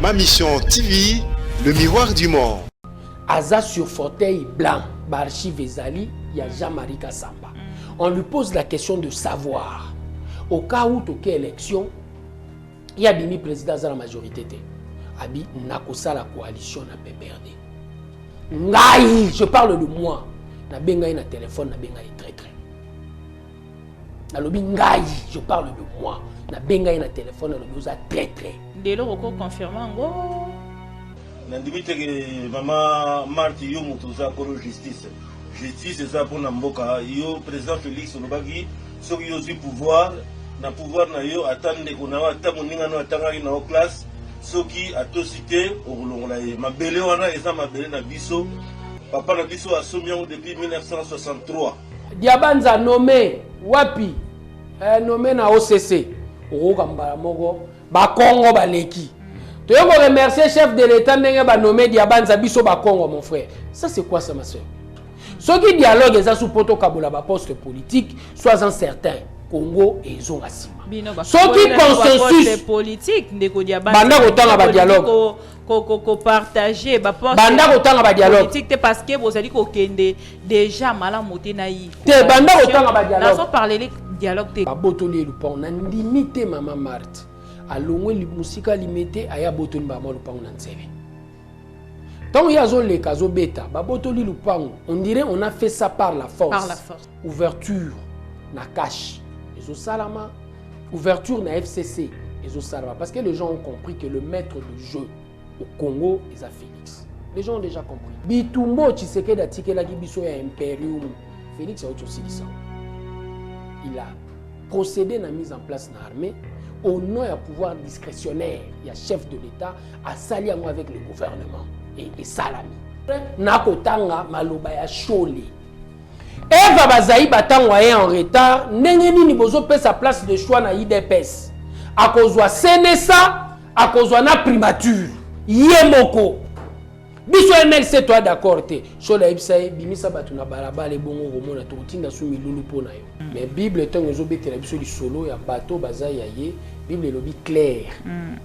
Ma mission TV, le miroir du monde. Aza sur fauteuil blanc, Barchive Ezali, il y a Jean-Marie Kassamba. On lui pose la question de savoir. Au cas où tu as élection, il y a Bimi président de la majorité. Abi, Nakosa la coalition n'a pas perdu. Ngai, je parle de moi. Na benga na téléphone, na benga très très. Nalobi ngai, je parle de moi. Na benga na téléphone, na lobi très très. Dès lors qu'on confirme ngo. Nandimite que maman Marthe yo mutuza pour justice. Justice c'est ça pour Namboka. Yo président Félix Olobaki, soki yo du pouvoir, na pouvoir na yo attendre qu'on a tamoninga no atanga na classe. Soki atosité olongola mabele wana eza mabele na biso. Papa na biso a sommé depuis 1963. Diabanza nommé wapi nommé na OCC. Okambala moko ba Congo baleki. Tu veux remercier chef de l'État ndenge ba nommé Diabanza biso ba Congo mon frère. Ça c'est quoi ça ma soeur? Ce qui dialogue est sous poto kabola ba poste politique, sois-en certain. Congo et Zongasima. Ce qui consensus politique ndeko Diabanza. Banda kotanga ba dialogue. Ko partager ba poste. Banda kotanga ba dialogue. Politique parce que vous allez ko kende déjà mala moté na yi. Te banda kotanga ba dialogue. Naso parler dialogue te. Ba botoli lupon na limité maman Marthe. Alongwe li musika limité aya botoli ba mo lupon na nzebe. Tant yazo le kazo beta ba botoli lupon, on dirait on a fait ça par la force. Par la force. Ouverture na cash. Ezo salama. Ouverture na FCC. Ezo salama parce que les gens ont compris que le maître de jeu au Congo est à Félix. Les gens ont déjà compris. Bitumbo Tshisekedi atikela ki biso ya Imperium. Félix a aussi dit ça. Il a procédé à la mise en place de l'armée au nom du pouvoir discrétionnaire. Il y a chef de l'État à s'allier avec le gouvernement et salami. Nakotanga maloba ya chole. Eva Bazaï batangwa en retard. Nengeni ni bozo pe sa place de choix na IDPS. A kozwa senesa, a kozwa na primature. Yemoko. Biso MLC toi d'accord te. Chola ibsaye bimisa batu na balabala bongo romona to tinda su milulu pona yo. Mais Bible tango zo betela biso li solo ya bato baza ya ye. Bible lobi clair.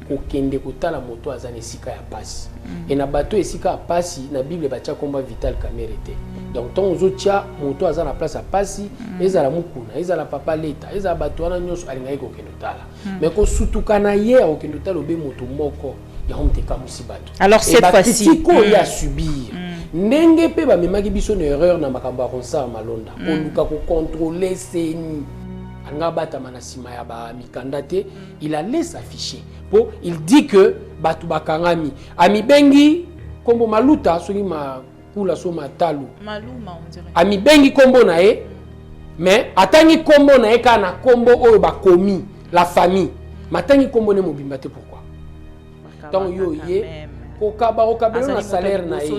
Ko kende ko tala moto azane sika ya pasi. Et na bato esika ya pasi na Bible batia komba Vital Kamerhe te. Donc tango zo tia moto azana place ya pasi, ezala mukuna, ezala papa leta, ezala bato wana nyonso alinga ko kendo tala. Mais ko sutukana ye ko kendo tala obe moto moko. Alors cette fois-ci, il a subir. Ndenge pe ba memaki biso une erreur na makamba konsa malonda. Oluka ko contrôler seni. Anga bata manasima ya ba mikandate, il a laissé afficher. Pour il dit que batu bakangami ami bengi kombo maluta soki ma kula so matalu. Maluma on dirait. Ami bengi kombo na e mais atangi kombo na e kana kombo oyo bakomi la famille. Matangi kombo ne mobimba te pourquoi? Tant yo ye kokabelo na salaire na ye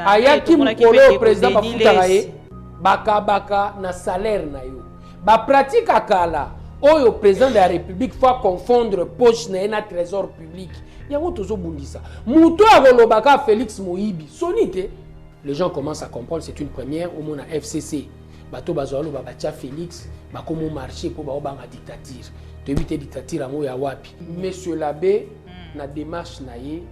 ayaki mukolo président bafutaka ye bakabaka na salaire na yo ba pratique akala oyo président de la république faut confondre poche na ye na trésor public yango tozobundisa muto akolobaka Félix Moyibi sonite. Les gens commencent à comprendre, c'est une première au monde à FCC bato bazalo babatia Félix bakomo marché pour ba obanga dictature de dictature amoya ya wapi monsieur l'abbé. Na démarche naie,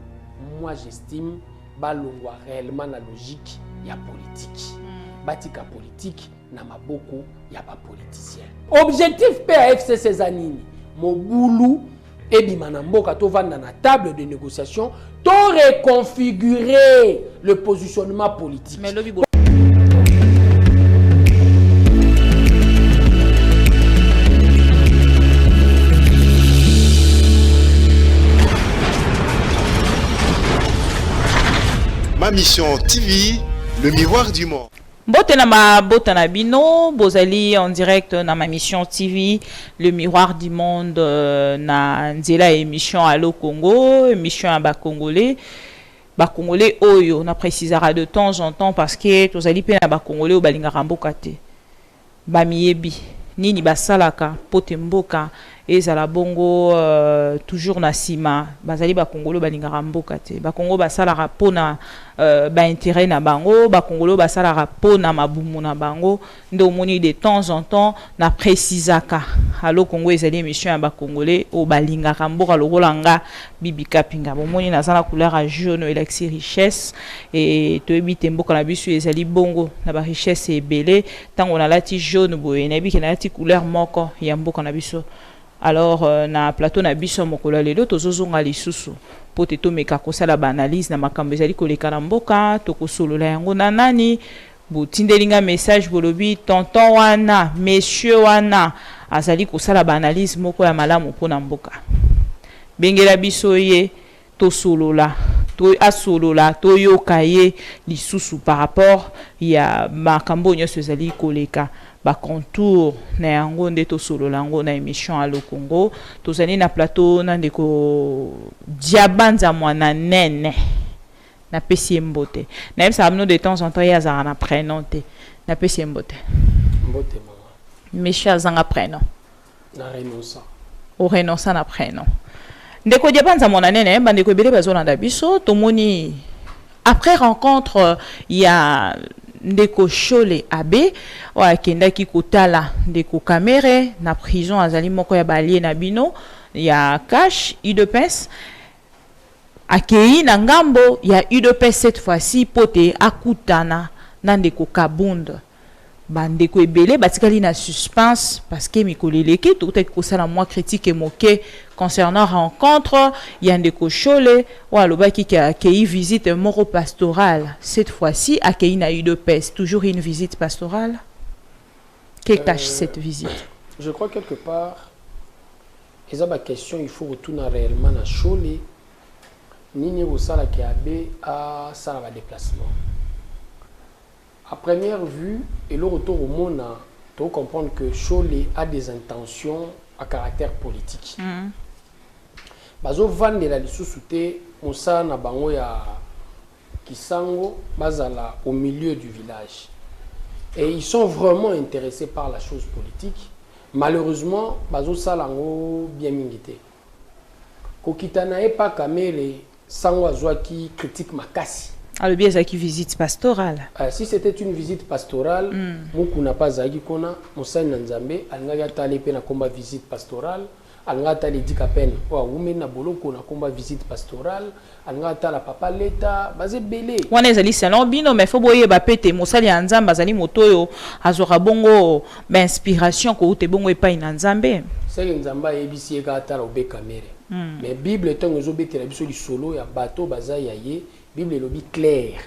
moi j'estime balongwa réellement la logique ya politique. Batika politique na maboko ya ba politicien. Objectif PFC zanini mobulu ebima na mboka to vanda na table de négociation to reconfigurer le positionnement politique. Mais Ma mission TV, le miroir du monde. Botana bino, bozali en direct dans ma mission TV, le miroir du monde, na nzela émission Allo Congo, émission à Congolais oyo, na précisera de temps en temps parce que tozali pe na ba Congolais o balinga ramboka te. Ba miyebi nini basalaka pote mboka ezala bongo toujours na sima bazali bakongolo balingaka mboka te bakongo basalaka mpona baintérêt na bango bakongolo basalaka mpona mabumu na bango nde omoni de temps en temps na précisaka alo kongo ezali émission ya bakongolais oyo balingaka mboka lokola nga Bibi Kapinga bomoni naza na couleur ya jaune elakisi richesse e toyebi te mboka na biso ezali bongo na barichesse ebele ntango nalati jaune boye nayebi ke nalati couleur moko ya mboka na biso. Alors na plateau na biso mokolo lelo tozozonga lisusu po te tomeka kosala ba analyse na makambo ezali koleka na mboka tokosolola yango na nani botindelinga message bolobi tonton wana monsieur wana azali kosala ba analyse moko ya malamu mpona mboka bengela biso ye tosolola to asolola toyoka ye lisusu par rapport ya makambo nyonso ezali koleka ba contour na yango nde tosolola yango na émission Allo Congo tozali na plateau na ndeko Diabanza mwana nene na pesi mbote na yebisa amno de temps en temps ya zara na prénom te na pesi mbote mbote mama monsieur azanga prénom na renonça o renonça na prénom ndeko Diabanza mwana nene bandeko ebele bazolanda biso tomoni après rencontre ya ndeko Chole Abe wa kendaki kotala ndeko Kamere na prison azali moko ya balie na bino ya cash UDPS akei na ngambo ya UDPS cette fois-ci pote akutana na ndeko Kabunda bandeko ebele batikali na suspense parce que mikoleleki tokutaki kosala moi critique et moqué concernant rencontre ya ndeko Chole wa lobaki ki akei visite moro pastorale cette fois-ci akei na UDPS toujours une visite pastorale. Que cache cette visite? Je crois quelque part eza ba question il faut retourner réellement na Chole nini osala ki abe a sala ba déplacement. À première vue, et le retour au monde, tu dois comprendre que Chole a des intentions à caractère politique. Bazo vande la lisousoute, Moussa na bango ya Kisango, bazala au milieu du village. Et ils sont vraiment intéressés par la chose politique. Malheureusement, bazo salango bien mingité. Kokitana epa kamele sango azwaki critique makasi. Alors bien ça qui visite pastorale. Si c'était une visite pastorale, beaucoup n'a pas zagi kona, Moussa Nzambe, alanga tali pe na komba visite pastorale, alanga tali dikapen, wa ume na boloko na komba visite pastorale, alanga tala papa leta, bazé belé. Wana ezali salon bino mais faut boye ba pete Moussa ya Nzamba azali motoyo azora bongo ba inspiration ko ute bongo epai na Nzambe. C'est Nzamba ebisi eka tala obe kamere. Mais Bible tango zo betela biso li solo ya bato baza yaye. Bible lobi clair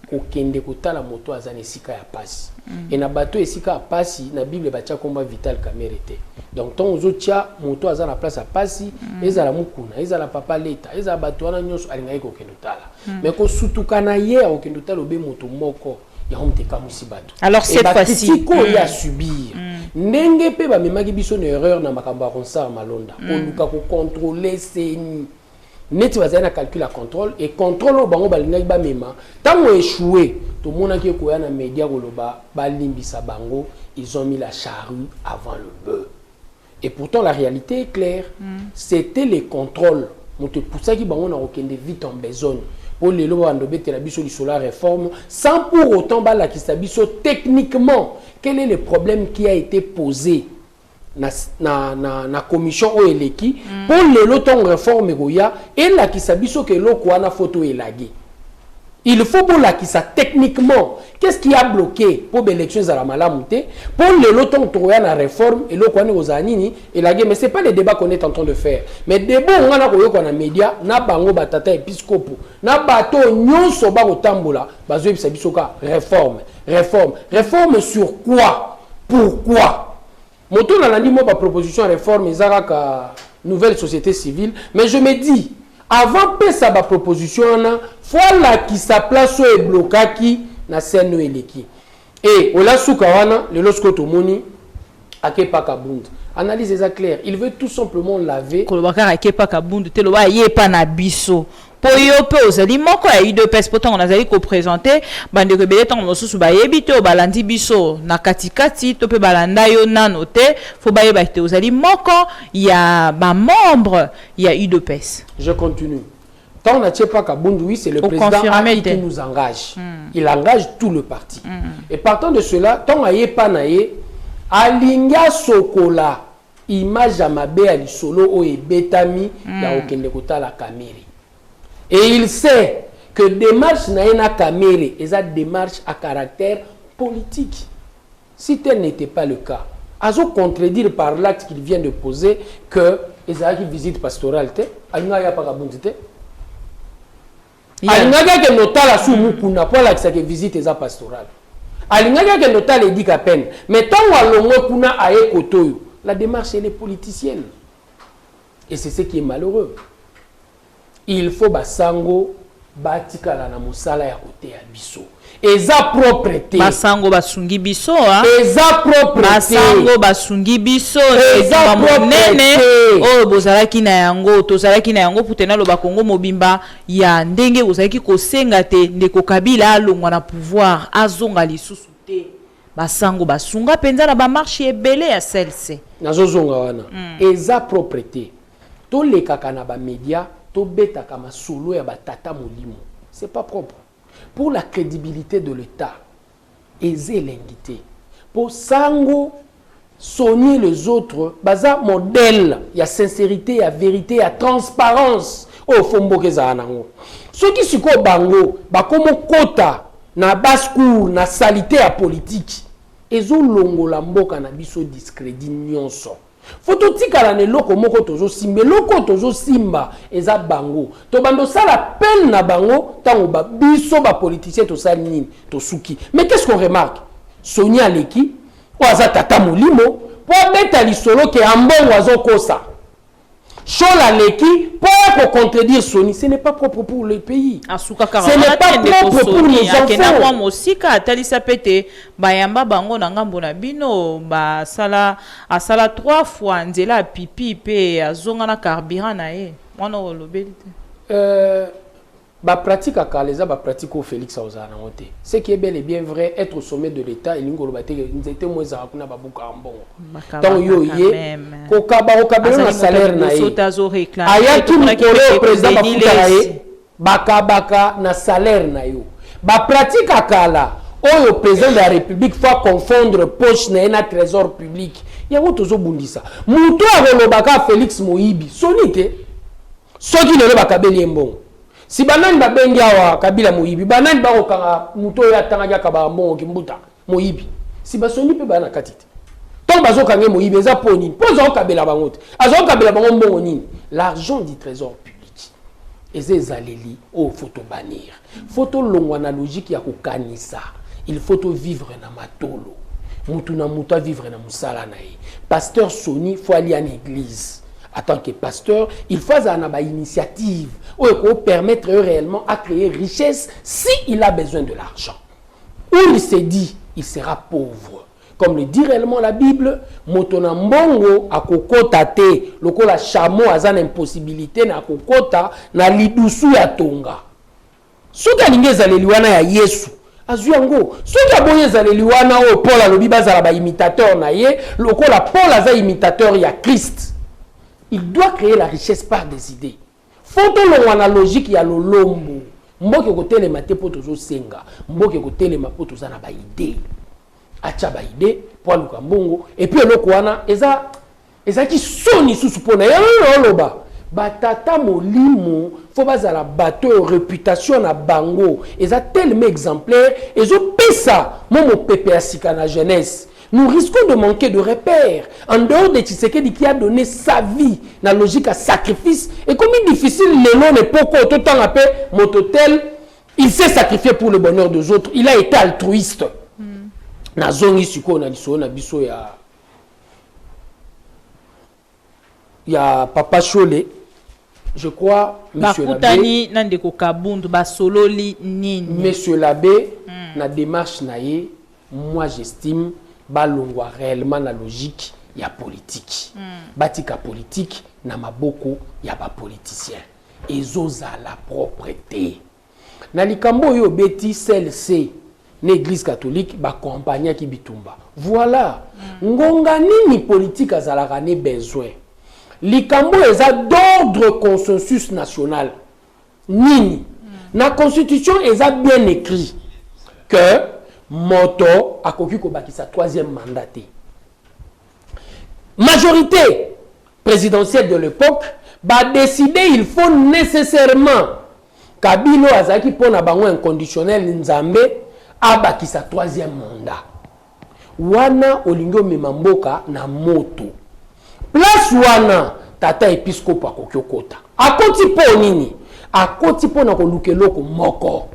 kokende kotala moto azane sika ya pasi et na bato esika ya pasi na Bible batia komba vital kamérité donc ton ozotia moto azana place ya pasi ezala mukuna ezala papa leta ezala bato wana nyonso alinga kokende tala mais ko sutukana ye okende tala obe moto moko ya homte kamusi bato alors cette fois-ci ko ya subir ndenge pe ba memaki biso na erreur na makambo ya konsa malonda oluka ko contrôler seni neti bazali na calcul à contrôle et contrôle au bango balingaki ba mema tango échoué tout monde qui koya na média koloba balimbisa bango ils ont mis la charrue avant le bœuf et pourtant la réalité est claire c'était les contrôles moto poussaki bango na okende vite en besogne pour les lois de betela biso li solar réforme sans pour autant balakisa biso techniquement quel est le problème qui a été posé na commission o eleki pour le loton réforme goya et la qui sabiso que loko wana photo elagi il faut pour la qui ça techniquement qu'est-ce qui a bloqué pour l'élection à la malamute pour le loton toya na réforme et loko wana ozanini elagi mais c'est pas le débat qu'on est en train de faire mais débat on a koyo na média na bango batata épiscopo na bato nyonso ba kotambola bazo biso ka réforme sur quoi pourquoi Moto n'a dit moi ma proposition réforme ezaka nouvelle société civile mais je me dis avant que ça ba proposition na voilà qui sa place est bloqué na scène eleki et ola sukawana le lorsque to moni akepa kabund analyse est claire il veut tout simplement laver kolobaka akepa kabund te loba yepa na biso Po yo pe ozali moko ya UDPS poto on azali ko présenter bande ko belé tant mosusu ba yebite o balandi biso na katikati to pe balanda yo nano te fo ba yeba te ozali moko ya ba membre ya UDPS. Je continue. Tant on n'a pas Kabundu, oui, c'est le président qui nous engage. Il engage tout le parti. Et partant de cela, tant aye panaye, alinga sokola, image à mabe à l'isolo o e betami, ya okende kota la kamere. Et il sait que démarche na kamere, et ça démarche à caractère politique. Si tel n'était pas le cas, azo contredire par l'acte qu'il vient de poser que Ezaki visite pastorale, alinga ya pa Kabundu te. Alingaka ke notala sous mukuna pour la que visite eza pastoral. Alingaka ke notala édik à peine. Mais tant walongo kuna aye kotoyo, la démarche elle est politicienne. Et c'est ce qui est malheureux. Il faut basango batikala na musala ya côté ya biso. Eza propreté. Basango basungi biso hein. Eza propreté. Basango basungi biso eza propreté. Oh bozalaki na yango, tozalaki na yango putena lo bakongo mobimba ya ndenge bozalaki kosenga te ndeko Kabila alongwa na pouvoir azonga lisusu te. Basango basunga penza na ba marché ebele ya celle-ci. Nazozonga wana. Eza propreté. To le kakana ba média, to beta kama solo ya batata molimo. C'est pas propre. Pour la crédibilité de l'État, aiser l'invité. Pour Sango, soigner les autres, baza modèle, il y a sincérité, il y a vérité, il y a transparence. Oh, Fomboke Zahanango. Ceux qui sont bango, bakomo kota, na basse-cour, na salité à politique, ils ont longo la mboka na biso discrédit nyonso. Faut tika ne loko moko tozo simba loko tozo simba eza bango to bando sala peine na bango tango ba biso ba politicien to sala nini to suki. Mais qu'est-ce qu'on remarque? Sonia Leki o aza tata molimo po beta lisolo ke ambongo azokosa. Chola Leki pour contredire Sony, ce n'est pas propre pour le pays. Ce n'est pas propre pour les enfants. Mosika talisa pete bayamba bango na ngambo na bino ba sala asala 3 fois nzela pipi pe azonga na carburant na ye. Mwana olobeli te. Ba pratique à Kaleza, ba pratique au Félix Auzana Monte. Ce qui est bel et bien vrai, être au sommet de l'État, et l'ingolo bate, nous étions moins à Rakuna Babouka en bon. Tant yo yé, kokaba na salaire na ye. Aya ki mukolo président Bafutaraye, baka na salaire na yo. Ba pratique à Kala, le président de la République faut confondre poche na na trésor public. Yango tozo bundisa. Muto a Félix Moïbi, sonite. Soki ne le bakabeli mbongo. Si banani babengi awa Kabila Moïbi, banani ba okanga muto ya tanga kaba mbongo kimbuta Moïbi. Si basoni pe bana katite. Tant bazo kange Moïbi eza poni, pozo Kabila bango te. Azo Kabila bango mbongo nini? L'argent du trésor public. Ezezaleli o photo bannir. Photo longwa na logique ya kokanisa. Il faut vivre na matolo. Mutu na muta vivre na musala na ye. Pasteur Sony faut aller en église. En tant que pasteur, il faut avoir une initiative pour permettre réellement à créer richesse s'il a besoin de l'argent. Où il s'est dit, il sera pauvre. Comme le dit réellement la Bible, motona mbongo akokota te, loko la chameau a une impossibilité na akokota na lidusu ya tonga. Soka linge zaleliwana ya Yesu. Azuyango, soka boye zaleliwana o Paul alobi bazala ba imitateur na ye, loko la Paul aza imitateur ya Christ. Il doit créer la richesse par des idées. Faut que la logique y a le lombo. Mboke kote le mate po tozo senga. Mboke kote le mapo toza na ba idée. Acha ba idée po aluka mbongo. Et puis le kwana eza ki soni susu pona ya loba. Batata molimo faut bazala bateau réputation na bango. Eza tellement exemplaire ezo pesa momo pepe asika na jeunesse. Nous risquons de manquer de repères. En dehors de Tshisekedi qui a donné sa vie, la logique à sacrifice. Et comme il est difficile, le nom n'est pas tout le temps appelé Mototel, il s'est sacrifié pour le bonheur des autres. Il a été altruiste. Na zongi suko na liso na biso ya Papa Cholé. Je crois, Monsieur l'abbé. Monsieur l'abbé, na démarche naïe, moi j'estime balongwa réellement la logique ya politique. Batika politique na maboko ya ba politicien. ezozala propreté. Na likambo yo beti CLC l'église catholique ba compagnie qui bitumba. Voilà. Ngonga nini politique azalaka ne besoin. Likambo eza d'ordre consensus national. Nini. Na constitution eza bien écrit que moto akoki ko bakisa troisième mandat. Majorité présidentielle de l'époque va décider il faut nécessairement Kabilo azaki pona bango inconditionnel nzambe abakisa troisième mandat. Wana olingo memamboka na moto. Place wana tata episcope akokiokota. Akoti po nini? Akoti po na kolukeloko moko.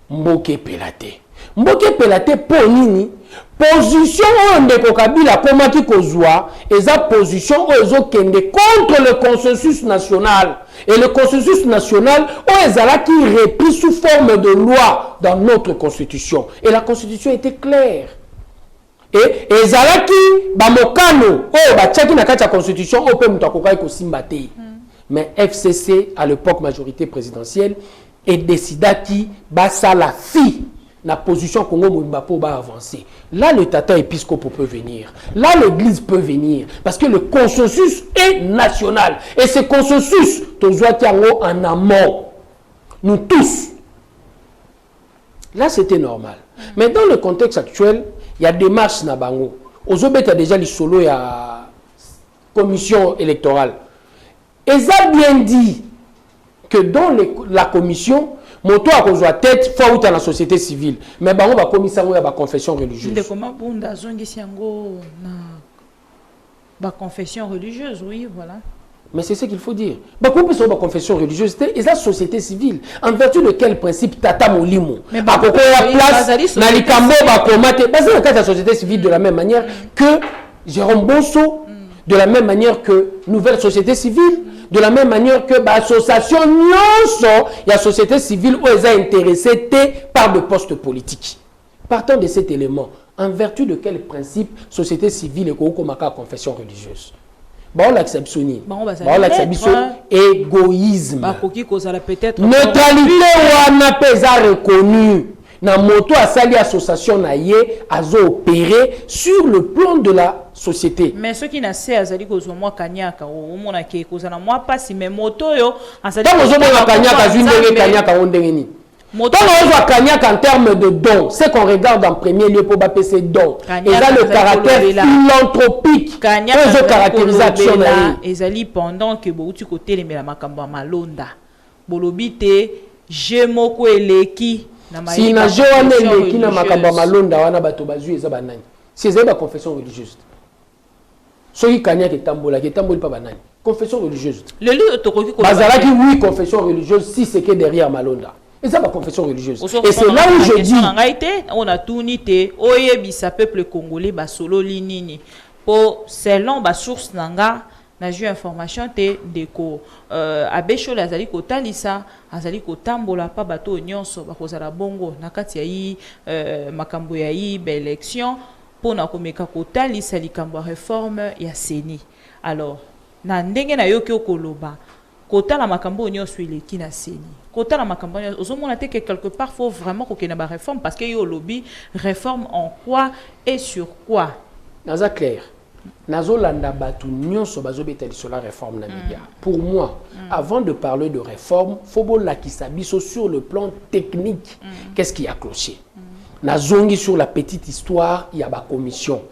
Mboke pelate. Mboke pelate po nini? Position ondeko Kabila komaki kozwa eza position ozo kende contre le consensus national. Et le consensus national qui repris sous forme de loi dans notre constitution. Et la constitution était claire. Et ezalaki bamokano batiaki na kati ya constitution pe mutakokai ko simbate. Mais FCC à l'époque majorité présidentielle et décida qui basa la fille la position Congo Mouimba pour avancer. Là, le tata épiscope peut venir. Là, l'église peut venir. Parce que le consensus est national. Et ce consensus, en amont. Nous tous. Là, c'était normal. Mais dans le contexte actuel, il y a des marches Nabango. Ozobet a déjà les solos, il y a commission électorale. Et ça bien dit que dans la commission, moto a kozwa tête faut dans la société civile mais bango ba commissaire ya ba confession religieuse de comment bunda zongi siango na ba confession religieuse oui voilà mais c'est ce qu'il faut dire ba commissaire ba confession religieuse et la société civile en vertu de quel principe tata molimo ba koko ya place na likambo ba komate basé dans la société civile de la même manière que Jérôme Bosso de la même manière que nouvelle société civile de la même manière que l'association il y a société civile où elle est intéressée par le poste politique. Partant de cet élément, en vertu de quel principe société civile est comme confession religieuse? Bon, l'acceptionnisme, égoïsme, neutralité ou n'a pas reconnu. Na moto a sali association na ye azo opérer sur le plan de la société. Mais ceux qui n'a pas azali kozwa mwa kanyaka o mona ke kozana mwa pasi mais moto yo azali donc ozo mona kanyaka zindenge kanyaka ondenge ni. Moto ozo kanyaka en termes de dons, c'est qu'on regarde en premier lieu pour baisser dons. Et là le caractère philanthropique. Ozo caractérisation na ye. Ezali pendant que bouti côté les mela makambo malonda. Bolobite jemoko eleki. Si na joane leki na makambo malonda wana bato bazui eza banani si eza ba confession religieuse soki kanya ke tamboli pa banani confession religieuse le lieu tokoki ko bazalaki oui confession religieuse si c'est que derrière malonda eza ba confession religieuse et c'est là où je dis on a tout nité oyebisa peuple congolais ba solo linini po selon ba source nanga na ju information te deko abesho la zali kotalisa azali kotambola pa bato nyonso bakozala bongo na kati ya yi makambo ya yi ba élection pona komeka kotalisa likambo réforme ya seni. Alors na ndenge na yoki okoloba kotala makambo nyonso eleki na seni kotala makambo nyonso ozomona te que quelque part faut vraiment kokena ba réforme parce que yo lobby réforme en quoi et sur quoi naza clair. Nazolanda batu nyonso bazobeta sur la réforme na média. Pour moi, avant de parler de réforme, faut bola ki sabiso sur le plan technique. Qu'est-ce qui a cloché? Nazongi sur la petite histoire, il y a ba commission.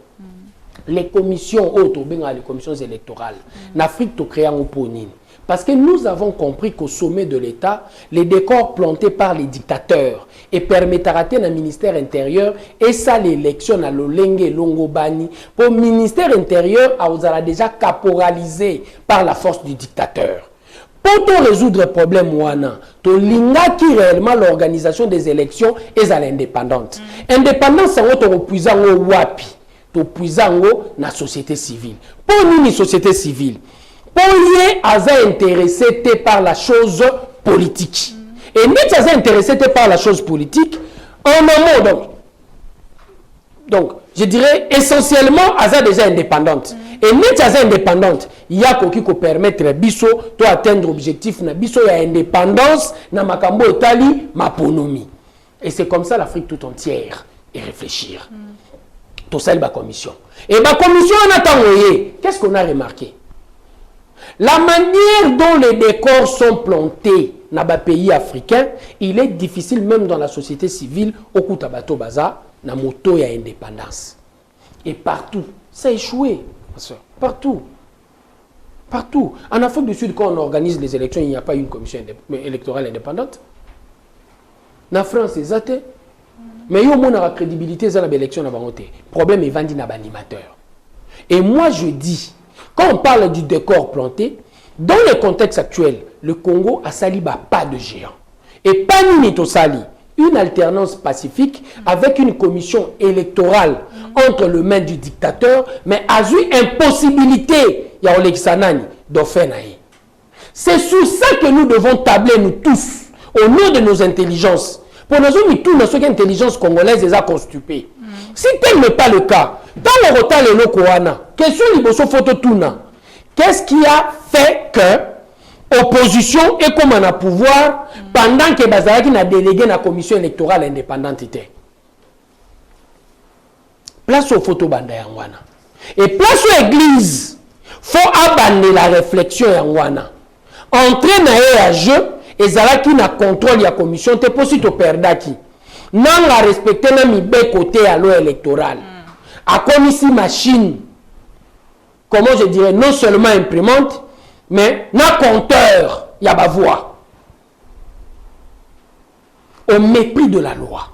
Les commissions autres, les commissions électorales. En Afrique, to créer un ponine. Parce que nous avons compris qu'au sommet de l'État, les décors plantés par les dictateurs et permettra à un ministère intérieur et ça l'élection à l'Olenge Longobani pour le ministère intérieur a déjà caporalisé par la force du dictateur. Pour résoudre le problème ouana, to linga qui réellement l'organisation des élections est à l'indépendante. Indépendance c'est autre puissant au wapi, to puissant na société civile. Pour nous une société civile. Poye aza intéressé par la chose politique. Et net aza intéressé par la chose politique en amont donc je dirais essentiellement Aza déjà indépendante. Et net Aza indépendante, il y a qui peut permettre biso to atteindre objectif na biso ya indépendance na makambo etali maponomi. Et c'est comme ça l'Afrique tout entière et réfléchir. Tout ça la commission. Et la commission en attendant, qu'est-ce qu'on a remarqué? La manière dont les décors sont plantés dans les pays africains, il est difficile même dans la société civile au Koutabato Baza, na moto ya indépendance. Et partout, ça a échoué. Partout. Partout. En Afrique du Sud, quand on organise les élections, il n'y a pas une commission électorale indépendante. En France, c'est ça. Mais il y a une crédibilité dans l'élection. Le problème est vendu dans l'animateur. Et moi, je dis, quand on parle du décor planté, dans le contexte actuel, le Congo a sali pas de géant. Et pas ni sali. Une alternance pacifique avec une commission électorale entre les mains du dictateur, mais a eu impossibilité ya Oleksanani de faire. C'est sur ça que nous devons tabler, nous tous, au nom de nos intelligences. Pour nous, tout notre intelligence congolaise est constipée. Si tel n'est pas le cas, dans le retard le Lokoana, question liboso photo tuna, qu'est-ce qui a fait que opposition et comme on a pouvoir pendant que Bazaraki n'a délégué la commission électorale indépendante était. Place aux photos banda yangwana. Et place aux églises, faut abandonner la réflexion yangwana. Entrer dans un jeu et Zaraki n'a contrôle de la commission, t'es possible de perdre qui. Non, la respecter même il côté à l'eau électorale. À comme ici machine, comment je dirais, non seulement imprimante, mais na compteur, il y a ma voix. Au mépris de la loi.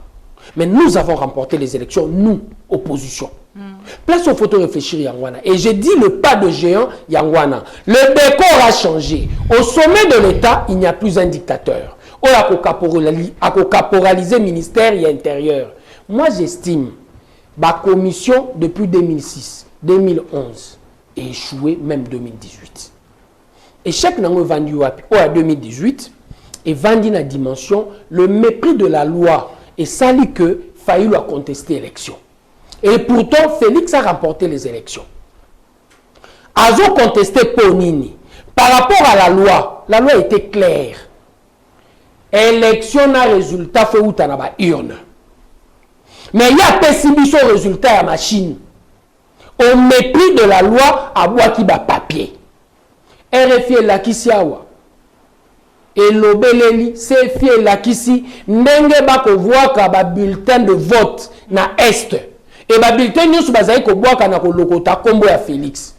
Mais nous avons remporté les élections, nous, opposition. Place aux photos réfléchir Yangwana. Et j'ai dit le pas de géant Yangwana. Le décor a changé. Au sommet de l'État, il n'y a plus un dictateur. On a caporalisé ministère et intérieur. Moi, j'estime la commission depuis 2006, 2011 et échoué même 2018. Échec n'a vendu à 2018 et vendu la dimension le mépris de la loi et sali que failli a contester l'élection. Et pourtant, Félix a remporté les élections. Azo contesté Ponini. Par rapport à la loi était claire. Élection n'a résultat fait où t'en as urne. Mais il y a pessimisme au résultat à la machine. Au mépris de la loi, à bois qui bat papier. RFI la kisiawa. Et l'obeleli, CFI la kisi, n'enge ba ko voit ka bulletin de vote na est. Et ba bulletin nyusu bazai ko bois kana ko lokota kombo ya Félix.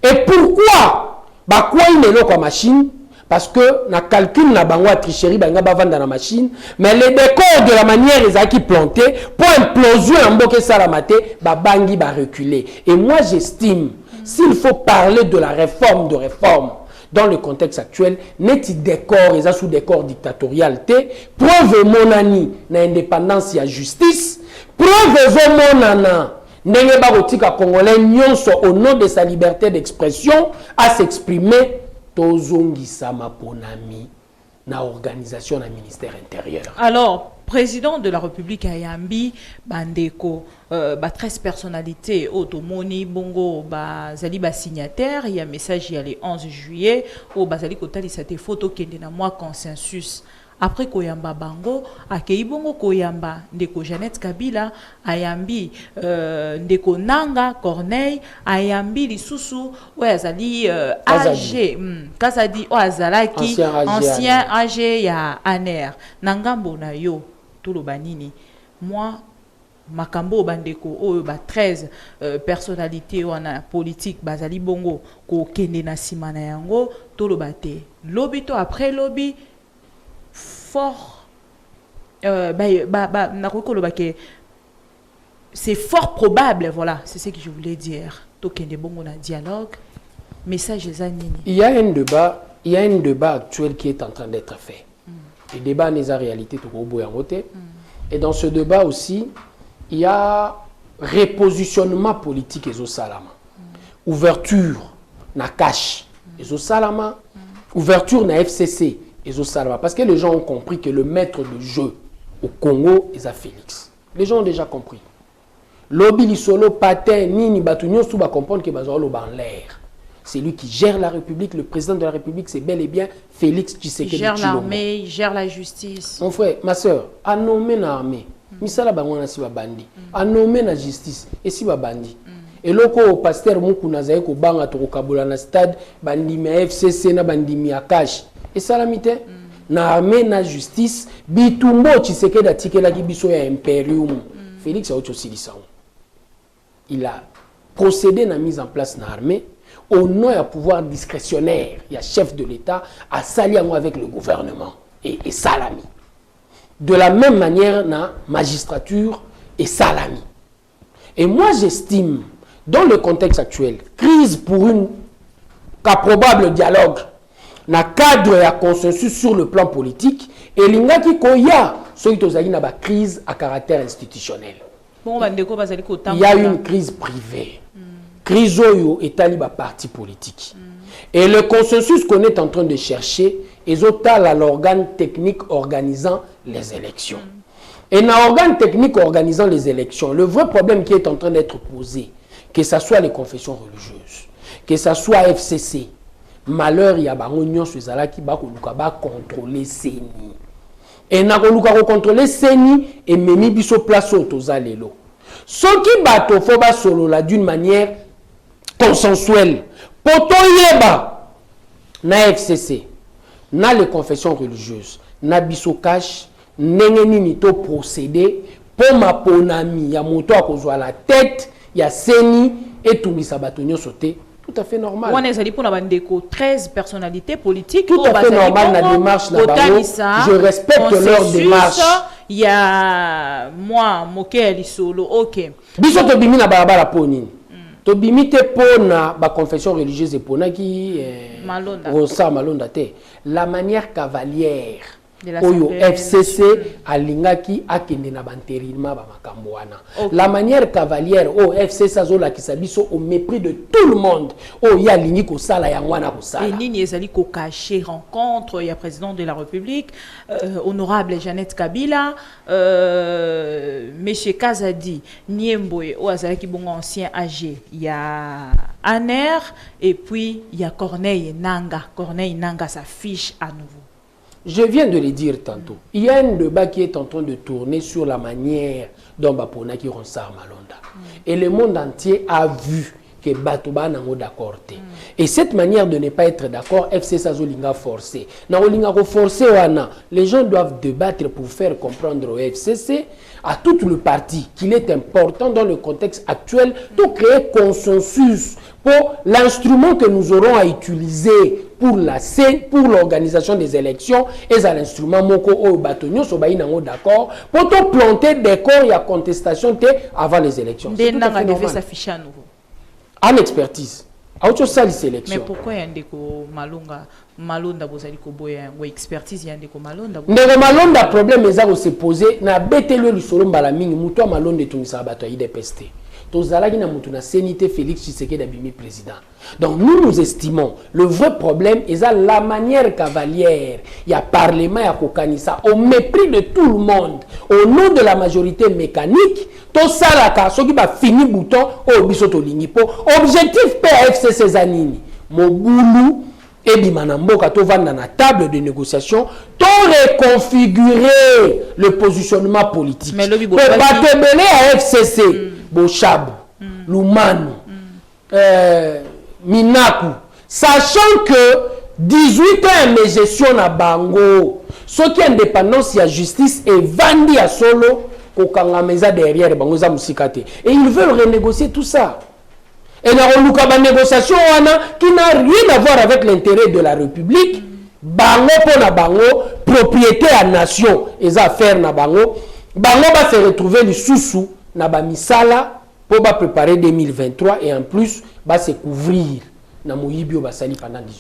Et pourquoi ba quoi il est là machine? Parce que na calcul na bango tricherie banga ba vendre la machine, mais les décors de la manière ils a qui planté pour implosion en boke salamate ba bangi ba reculer. Et moi j'estime s'il faut parler de la réforme dans le contexte actuel, n'est décor et sous décor dictatorial preuve monani na indépendance et justice, preuve monana n'enge ba rotika congolais nyonso au nom de sa liberté d'expression à s'exprimer tozongisa maponami na organisation na ministère intérieur. Alors, président de la République Ayambi Bandeko, 13 personnalités Otomoni Bongo Bazali signataire, il y a un message il y a le 11 juillet au Bazali Kotali c'était photo qui est dans moi consensus. Après Koyamba Bango, Akei Bongo Koyamba, Ndeko Jeannette Kabila, Ayambi, Ndeko Nanga, Corneille, Ayambi, Lisusu, Azali AG, Kazadi, Azalaki, ancien AG, ya Aner, Nangambo na yo, tout le banini. Moi, Makambo Bandeko, 13 personnalités ou en politique, Bazali Bongo, Ko Kende na Simana Yango, tout le bate. Lobby to après lobby, fort c'est fort probable, voilà, c'est ce que je voulais dire. Token de bon dialogue, message il y a un débat actuel qui est en train d'être fait. Le débat n'est pas réalité tout et dans ce débat aussi il y a repositionnement politique et au salama. Ouverture na cash et au salama, ouverture na FCC. Parce que les gens ont compris que le maître de jeu au Congo est à Félix. Les gens ont déjà compris. Lobby solo patin nini batunyo sous va comprendre que bazolo en l'air. C'est lui qui gère la République, le président de la République, c'est bel et bien Félix Tshisekedi. Il gère l'armée, il gère la justice. Mon frère, ma soeur, a nommé l'armée. Misala bangwana si bandi. A nommé la justice et si bandi. Et loko pasteur Moukou Nazaye ko banga to kabula na stade bandi mi FCC na bandi mi akash. Et salamité na armée na justice bitumbo Tshisekedi atikela ki biso ya imperium. Félix a silisa. Il a procédé à la mise en place de l'armée au nom d'un pouvoir discrétionnaire. Il y a chef de l'État à s'allier avec le gouvernement et salami. De la même manière, la magistrature et salami. Et moi, j'estime, dans le contexte actuel, crise pour un cas probable dialogue, na cadre et consensus sur le plan politique, et l'ingaki koya, une crise à caractère institutionnel. Il y a une crise privée. Crise oyo est à parti politique. Et le consensus qu'on est en train de chercher est à l'organe technique organisant les élections. Et dans l'organe technique organisant les élections, le vrai problème qui est en train d'être posé, que ce soit les confessions religieuses, que ce soit FCC, malheur, il y a des unions qui vont contrôler CENI. Et nous avons contrôlé CENI et Memi biso place au Tozalelo. Ce qui bato faut ba solo là d'une manière consensuelle. Poto yeba na FCC, na les confessions religieuses, na biso cash, nengeni ni to procéder pour ma ponami ya moto a kozwa la tête ya CENI et tout misa bato nyo sauté. Tout à fait normal. On est allé pour 13 personnalités politiques. Tout à fait normal la démarche na bango. Je respecte leur démarche. Il y a moi, Moké Solo, ok. Biso to bimi na barabara ponini. To bimi te pona ba confession religieuse et pona qui Malonda. Rosa Malonda te. La manière cavalière oyo FCC alingaki akende na banterima ba makambo wana. La manière cavalière au FCC azola kisabiso au mépris de tout le monde. Oh ya lingi ko sala ya ngwana ko sala. Et nini ezali ko caché rencontre il y a président de la République honorable Jeannette Kabila monsieur Kazadi Niemboe o azali ki bongo ancien AG il y a Aner et puis il y a Corneille Nanga s'affiche à nouveau. Je viens de le dire tantôt. Il y a un débat qui est en train de tourner sur la manière dont Bapona qui ronsar Malonda. Et le monde entier a vu que Batoba n'a pas d'accord. Et cette manière de ne pas être d'accord, FC Sazolinga forcé. Les gens doivent débattre pour faire comprendre au FCC, à tout le parti, qu'il est important dans le contexte actuel de créer consensus pour l'instrument que nous aurons à utiliser pour l'organisation des élections et à l'instrument moko au bâtonnier sobaï nango d'accord pour te planter des corps et à contestation avant les élections. C'est tout à fait normal. S'afficher à nouveau. En expertise. À autre chose, sélection. Mais pourquoi il y a un Malonda bozali ko boya ou expertise il y a un Malonda. Ndeko Malonda problème eza ko se poser na betelo lisolo mbala mingi muto Malonda tungisa bato IDPST. Tozalaki na mutu na sénité Félix Tshisekedi abimi président. Donc nous estimons le vrai problème est la manière cavalière. Il y a parlement ya kokanisa au mépris de tout le monde au nom de la majorité mécanique. To salaka soki ba fini bouton o biso to lingi po objectif PFC Cézanini Mobulu et Bimanamboka to vanda na table de négociation to reconfigurer le positionnement politique. Mais le batebele à FCC Bochab Lumanu Minaku sachant que 18 ans de gestion à Bango ce qui est indépendance et justice et vandi à solo derrière et ils veulent renégocier tout ça. Et la négociation qui n'a rien à voir avec l'intérêt de la République, bango pour la bango, propriété à nation, et affaires na bango, bango va se retrouver le sous-sous na ba misala pour préparer 2023 et en plus va se couvrir.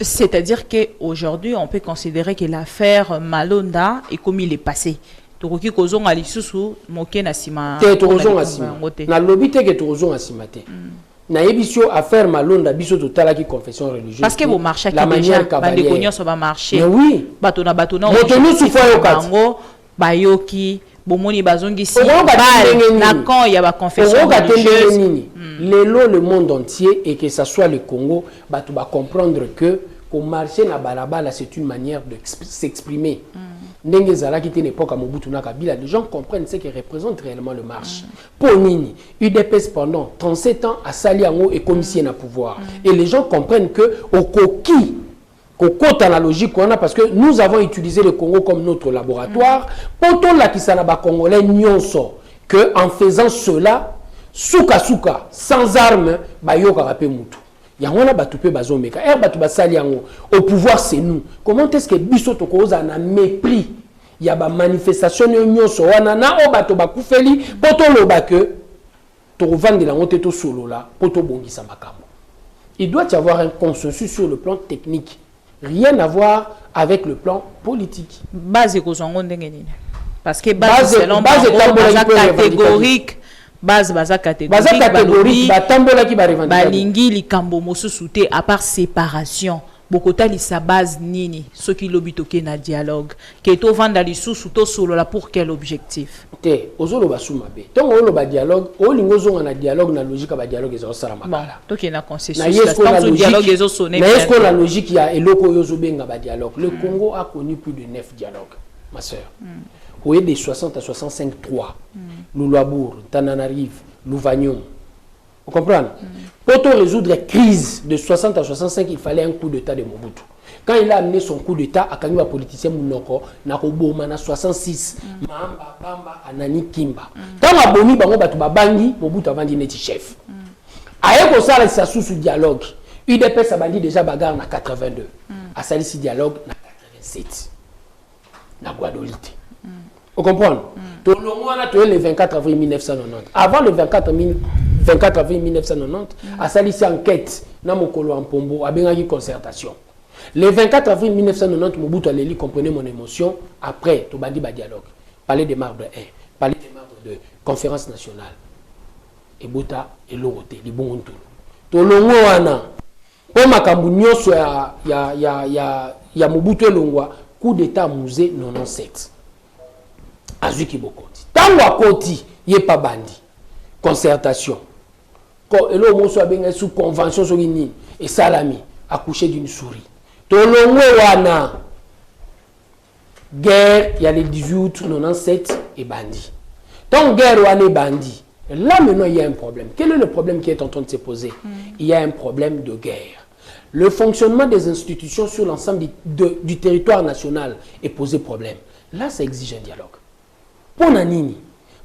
C'est-à-dire qu'aujourd'hui, on peut considérer que l'affaire Malonda est comme il est passé. Turuki kozonga lisusu moke na sima te tozonga sima na lobité que tozonga sima te na yebisio affaire Malonda biso totala ki confession religieuse parce que vos marchés la manière cavalière sur ba marché mais oui bato na motonu soufa yo bango bayoki bomoni bazongi si Okoka tendenge na nini? quand il y a ba confession Okoka tendenge religieuse. nini? Le monde entier et que ça soit le Congo, tu vas comprendre que au marché na balabala c'est une manière de s'exprimer. Ndenge zalaki te l'époque à Mobutu na Kabila, les gens comprennent ce qui représente réellement le marche. Pour nini, UDPS pendant 37 ans a sali yango et commissionné na pouvoir. Et les gens comprennent que au koki côté analogique parce que nous avons utilisé le Congo comme notre laboratoire pour tout la kisana ba congolais nyonso que en faisant cela souka sans armes ba yoka rapé mutu yango na batu pe bazomeka batu basali yango au pouvoir c'est nous. Comment est-ce que biso tokoza na mépris ya ba manifestation nyonso wana na o bato bakufeli poto loba que to vendre la moto to solo là poto bongisa makambo. Il doit y avoir un consensus sur le plan technique. Rien à voir avec le plan politique. Base kozongo ndenge nini? Parce que base selon base catégorique, base catégorique, batambola ki ba revendication. Balingi likambo mosusu te à part séparation. Bokota li sa base nini? Ce qui lobitoke na dialogue. Que to vanda li susu to solo la pour quel objectif? Te ozolo basuma be. Tant on ba dialogue, o lingo zonga na dialogue na logique ba dialogue ezo sala makala. Donc il y a consensus. Na dialogue ezo sonner. Mais est-ce que la logique ya eloko yozo benga ba dialogue? Le Congo a connu plus de 9 dialogues, ma sœur. Au lieu de 60 à 65 3. Loulabour, Tananarive, Louvagnon. Vous comprenez? Pour résoudre la crise de 60 à 65, il fallait un coup d'État de Mobutu. Quand il a amené son coup d'État, à Kanywa politicien Mounoko, Nakoboma na 66, Mamba, Bamba, Anani, Kimba. Quand on a bomi, Bangi, Mobutu a vendu neti chef. Aïe, ça, ça sous dialogue. UDPS a vendu déjà bagarre na 82. A sali si dialogue na 87. Na Guadolite. Vous comprenez? On a le 24 avril 1990. Avant le 24 avril 1990, à Salisi enquête, Namokolo en Pombo, à Bengagi concertation. Le 24 avril 1990, Mobutu Aleli comprenait mon émotion. Après, Tobandi ba dialogue. Palais des Marbres 1, Palais des Marbres 2, Conférence nationale. Et Bota et Loroté, les bons tours. Tolongo wana. Pour makambu nyonso ya Mobutu Elongwa, coup d'état musée 97. Azuki Bokoti. Tango akoti, yé pas bandi. Concertation. Et là, on a sous convention sur une et Salami accouché d'une souris. Tolongo wana. Guerre, il y a les 18 août 97 et bandi. Tant guerre wana et bandi. Là maintenant, il y a un problème. Quel est le problème qui est en train de se poser? Il y a un problème de guerre. Le fonctionnement des institutions sur l'ensemble du territoire national est posé problème. Là, ça exige un dialogue. Pour Nanini,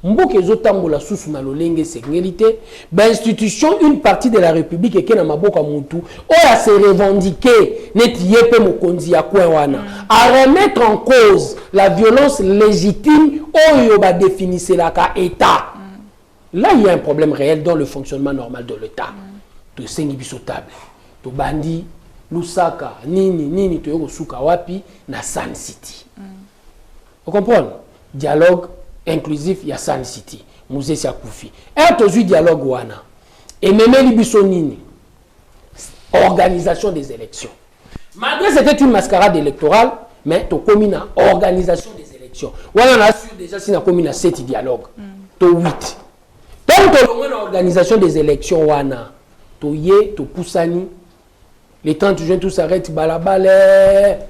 Mboke Zotambola sous na lolenge sécurité, institution une partie de la République et qui na maboka mutu, a se revendiquer net yepe mokonzi ya kwenwana, à remettre en cause la violence légitime oyo ba définissé la ka état. Là il y a un problème réel dans le fonctionnement normal de l'état. To sengi biso table, to bandi Lusaka nini to yoko suka wapi na Sun City. Vous comprenez? Dialogue inclusif ya Sun City, Musée Siakoufi. Et tozu dialogue wana. Et même libiso nini. Organisation des élections. Malgré c'était une mascarade électorale, mais to komina organisation des élections. Wana on a su déjà si na komina 7 dialogues. To 8. Donc to longo na organisation des élections wana. To ye to pusani. Les 30 juin tout s'arrête balabale.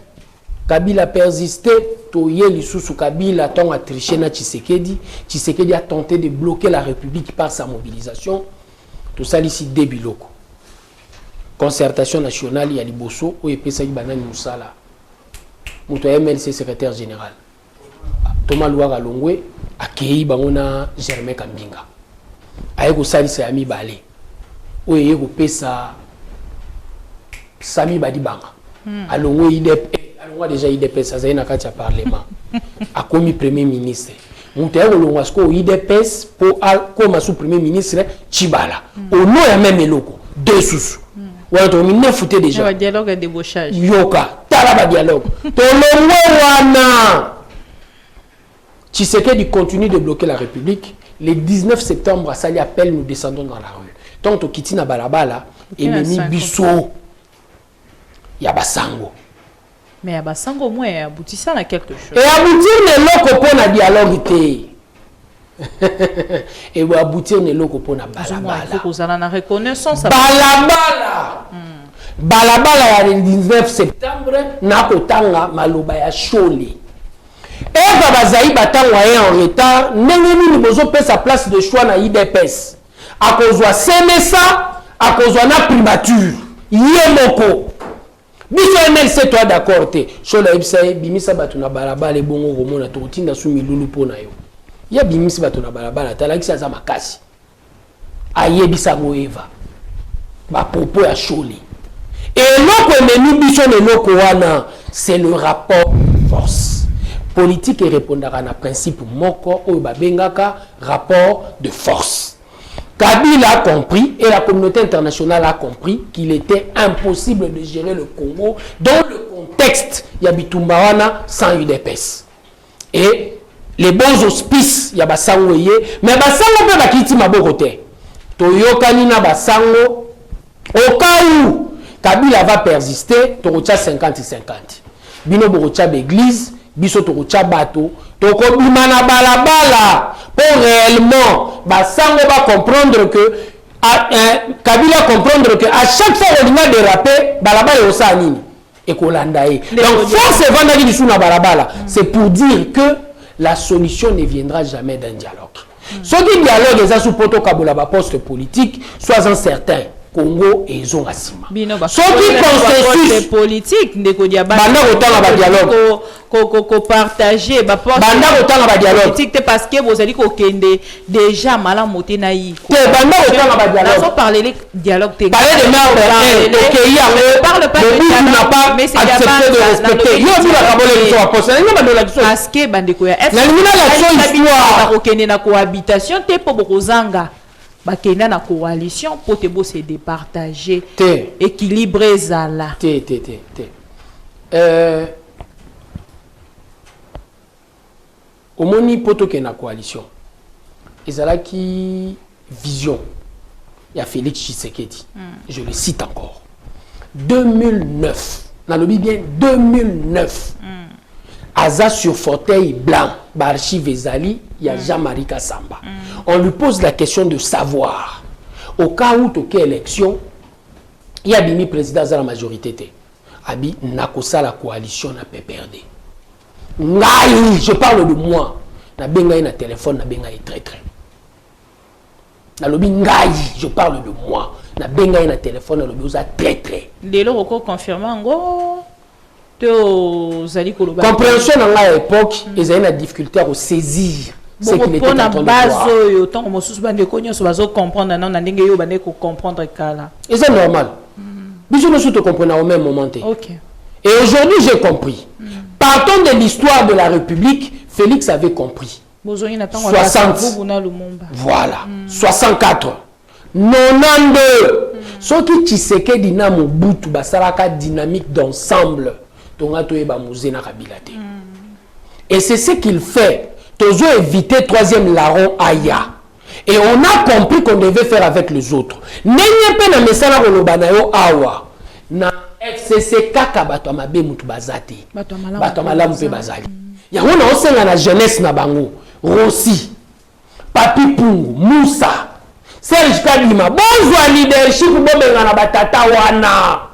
Kabila persisté, Toye Lissousou Kabila a triché na Tshisekedi. Tshisekedi a tenté de bloquer la République par sa mobilisation. Tout ça ici débiloko. Concertation nationale, il y a Liboso, où il y a Banani Moussala. Mouto MLC secrétaire général. Thomas Louara Longwe, a Kei Bangona Germain Kambinga. Aïko Sali Sami Balé. Où il y a Sami Badibanga. Alongwe IDP. Alors déjà IDPS ça a un parlement a commis premier ministre monter au longasco IDPS pour comme sous premier ministre Chibala au nom ya même eloko deux sous ouais to mine fouté déjà un dialogue de débauchage yoka talaba dialogue to longwe wana Tshisekedi continue de bloquer la République. Le 19 septembre à Sali appelle nous descendons dans la rue tant to kitina balabala ennemi biso ya basango. Mais à Basango, moi, aboutissant à quelque chose. Et aboutir ne l'oko pour la dialogue. Et vous aboutir ne loko pona balabala. Il faut que vous en reconnaissance. Balabala. Balabala le 19 septembre na kotanga maloba ya Choli. Et bazaï batangwa en retard, nengeni bozo pe sa place de choix na IDPS. A kozwa semesa, a kozwa na primature. Yemoko. Biso MLC toi d'accord te. Chola ibsaye bimisa batu na balabala e bongo romona to tinda su milulu pona yo. Ya bimisa batu na balabala talakisa za makasi. Ayebisa moeva. Ba popo ya Choli. Et c'est le rapport force. Politique et répondra à un principe moko ou babengaka rapport de force. Kabila a compris et la communauté internationale a compris qu'il était impossible de gérer le Congo dans le contexte Yabitumbawana sans UDPS. Et les bons auspices Yabasangoye, mais Basango peut bakiti maborote. Toyokani na Basango au cas où Kabila va persister, Torocha 50-50. Bino Borocha l'église, Biso Torocha bateau, Toko Bimana Balabala, pour réellement, Basango va comprendre que, Kabila comprendre que à chaque fois on a dérapé, Balabala est au Sanini. Et Kolandae. Donc, force et vendredi du Souna Balabala, c'est pour dire que la solution ne viendra jamais d'un dialogue. Ce qui dialogue est sous poto Kabolaba poste politique, sois-en certain. Congo et Zongasima. Ce qui consensus politique, banda autant à dialogue. Partager, banda autant à dialogue. Politique parce que vous allez kende déjà malin monté naï. Banda autant à dialogue. Nous parler dialogue. Parler de merde. Ok, parle pas de n'a pas accepté de respecter. Il y a vu la cabole parce que bande koya. La na cohabitation te po bokozanga. Bakena na coalition pour te se départager équilibrer zala omoni poto ke na coalition ezalaki vision ya Félix Tshisekedi. Je le cite encore 2009 nalobi bien 2009 Aza sur fauteuil blanc, Barchive Ezali, il y a Jean-Marie Kassamba. On lui pose la question de savoir, au cas où tu as élection, il y a Bimi président de la majorité. Abi, Nakosa la coalition n'a pas perdu. Ngai, je parle de moi. Na benga na téléphone, na benga très très. Na lobi ngai, je parle de moi. Na benga na téléphone, na lobi oza très très. Dès lors qu'on confirme ngo compréhension dans à l'époque, ils avaient la difficulté à saisir ce qu'il était en train de voir. Et c'est normal. Nous ne comprenons au même moment. Et aujourd'hui, j'ai compris. Partant de l'histoire de la République, Félix avait compris. 60. Voilà. 64. 92. Ce qui Tshisekedi na Mobutu basaraka dynamique d'ensemble. Et c'est ce qu'il fait. Toujours éviter troisième larron Aya. Et on a compris qu'on devait faire avec les autres. N'ayez pas na mesala rolobanayo awa. Na FCC kaka bato mabe mutu bazati. Bato malamu pe bazali. Ya on a osenga na jeunesse na bango. Rossi, Papi Pungu, Moussa, Serge Kadima, bonjour leadership bobenga na batata wana.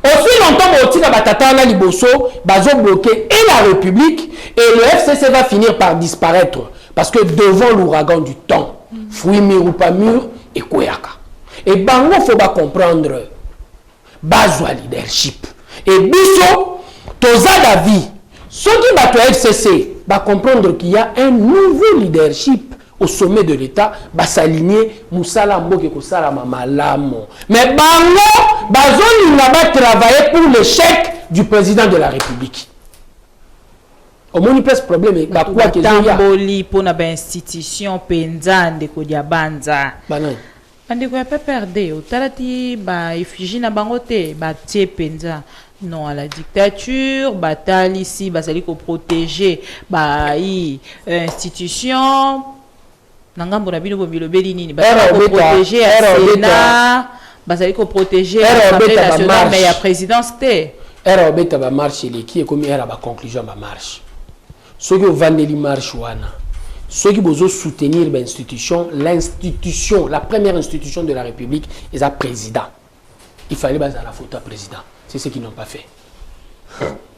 Aussi longtemps que tu as liboso, bazo bloqué et la République et le FCC va finir par disparaître parce que devant l'ouragan du temps, fruit mûr ou pas mûr et koyaka. Et bango faut pas comprendre bazo leadership. Et biso toza d'avis, ceux qui battent le FCC va comprendre qu'il y a un nouveau leadership au sommet de l'État, va s'aligner Moussala Mboke Kosala Mamalamo. Mais bango, bazoni n'a pas travaillé pour l'échec du président de la République. Au moins, il y a ce problème. Il y a quoi que Tamboli pour une institution penza de Kodiabanza. Bande ko pas perdre. Au talati ba effigie na bangote ba tie penza. Non à la dictature, bataille ici, basali ko protéger ba institution. Nangambo na bino bomilo belinini basali ko protéger Sénat, basali ko protéger l'Assemblée nationale mais la présidence té. Era obeta ba marche les qui est comme era ba conclusion ba marche. Ce que vandeli marche wana. ceux qui veulent soutenir l'institution, la première institution de la République, est un président. Il fallait baser la photo à président. C'est ce qu'ils n'ont pas fait.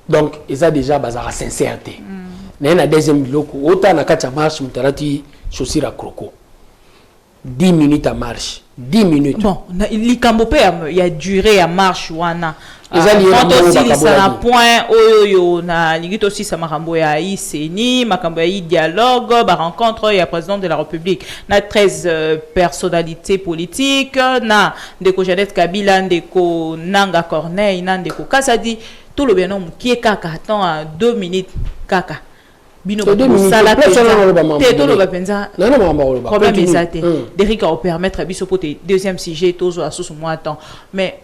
Donc, ils ont déjà basé la sincérité. Mais la deuxième bloc, autant na kacha marche, mutarati chaussure à croco. 10 minutes à marche. 10 minutes. Bon, il y a duré à marche wana. Quand aussi ça na point oyo na ligito aussi ça makambo ya ICENI, makambo ya dialogue, ba rencontre ya président de la République, na 13 personnalités politiques, na ndeko Jeannette Kabila, ndeko Nanga Corneille, na ndeko Kasadi, tout le bien nom qui est kaka attend à 2 minutes kaka. Bino sala penza problème exact Derrick va permettre biso pote deuxième sujet tozo à sous moi temps mais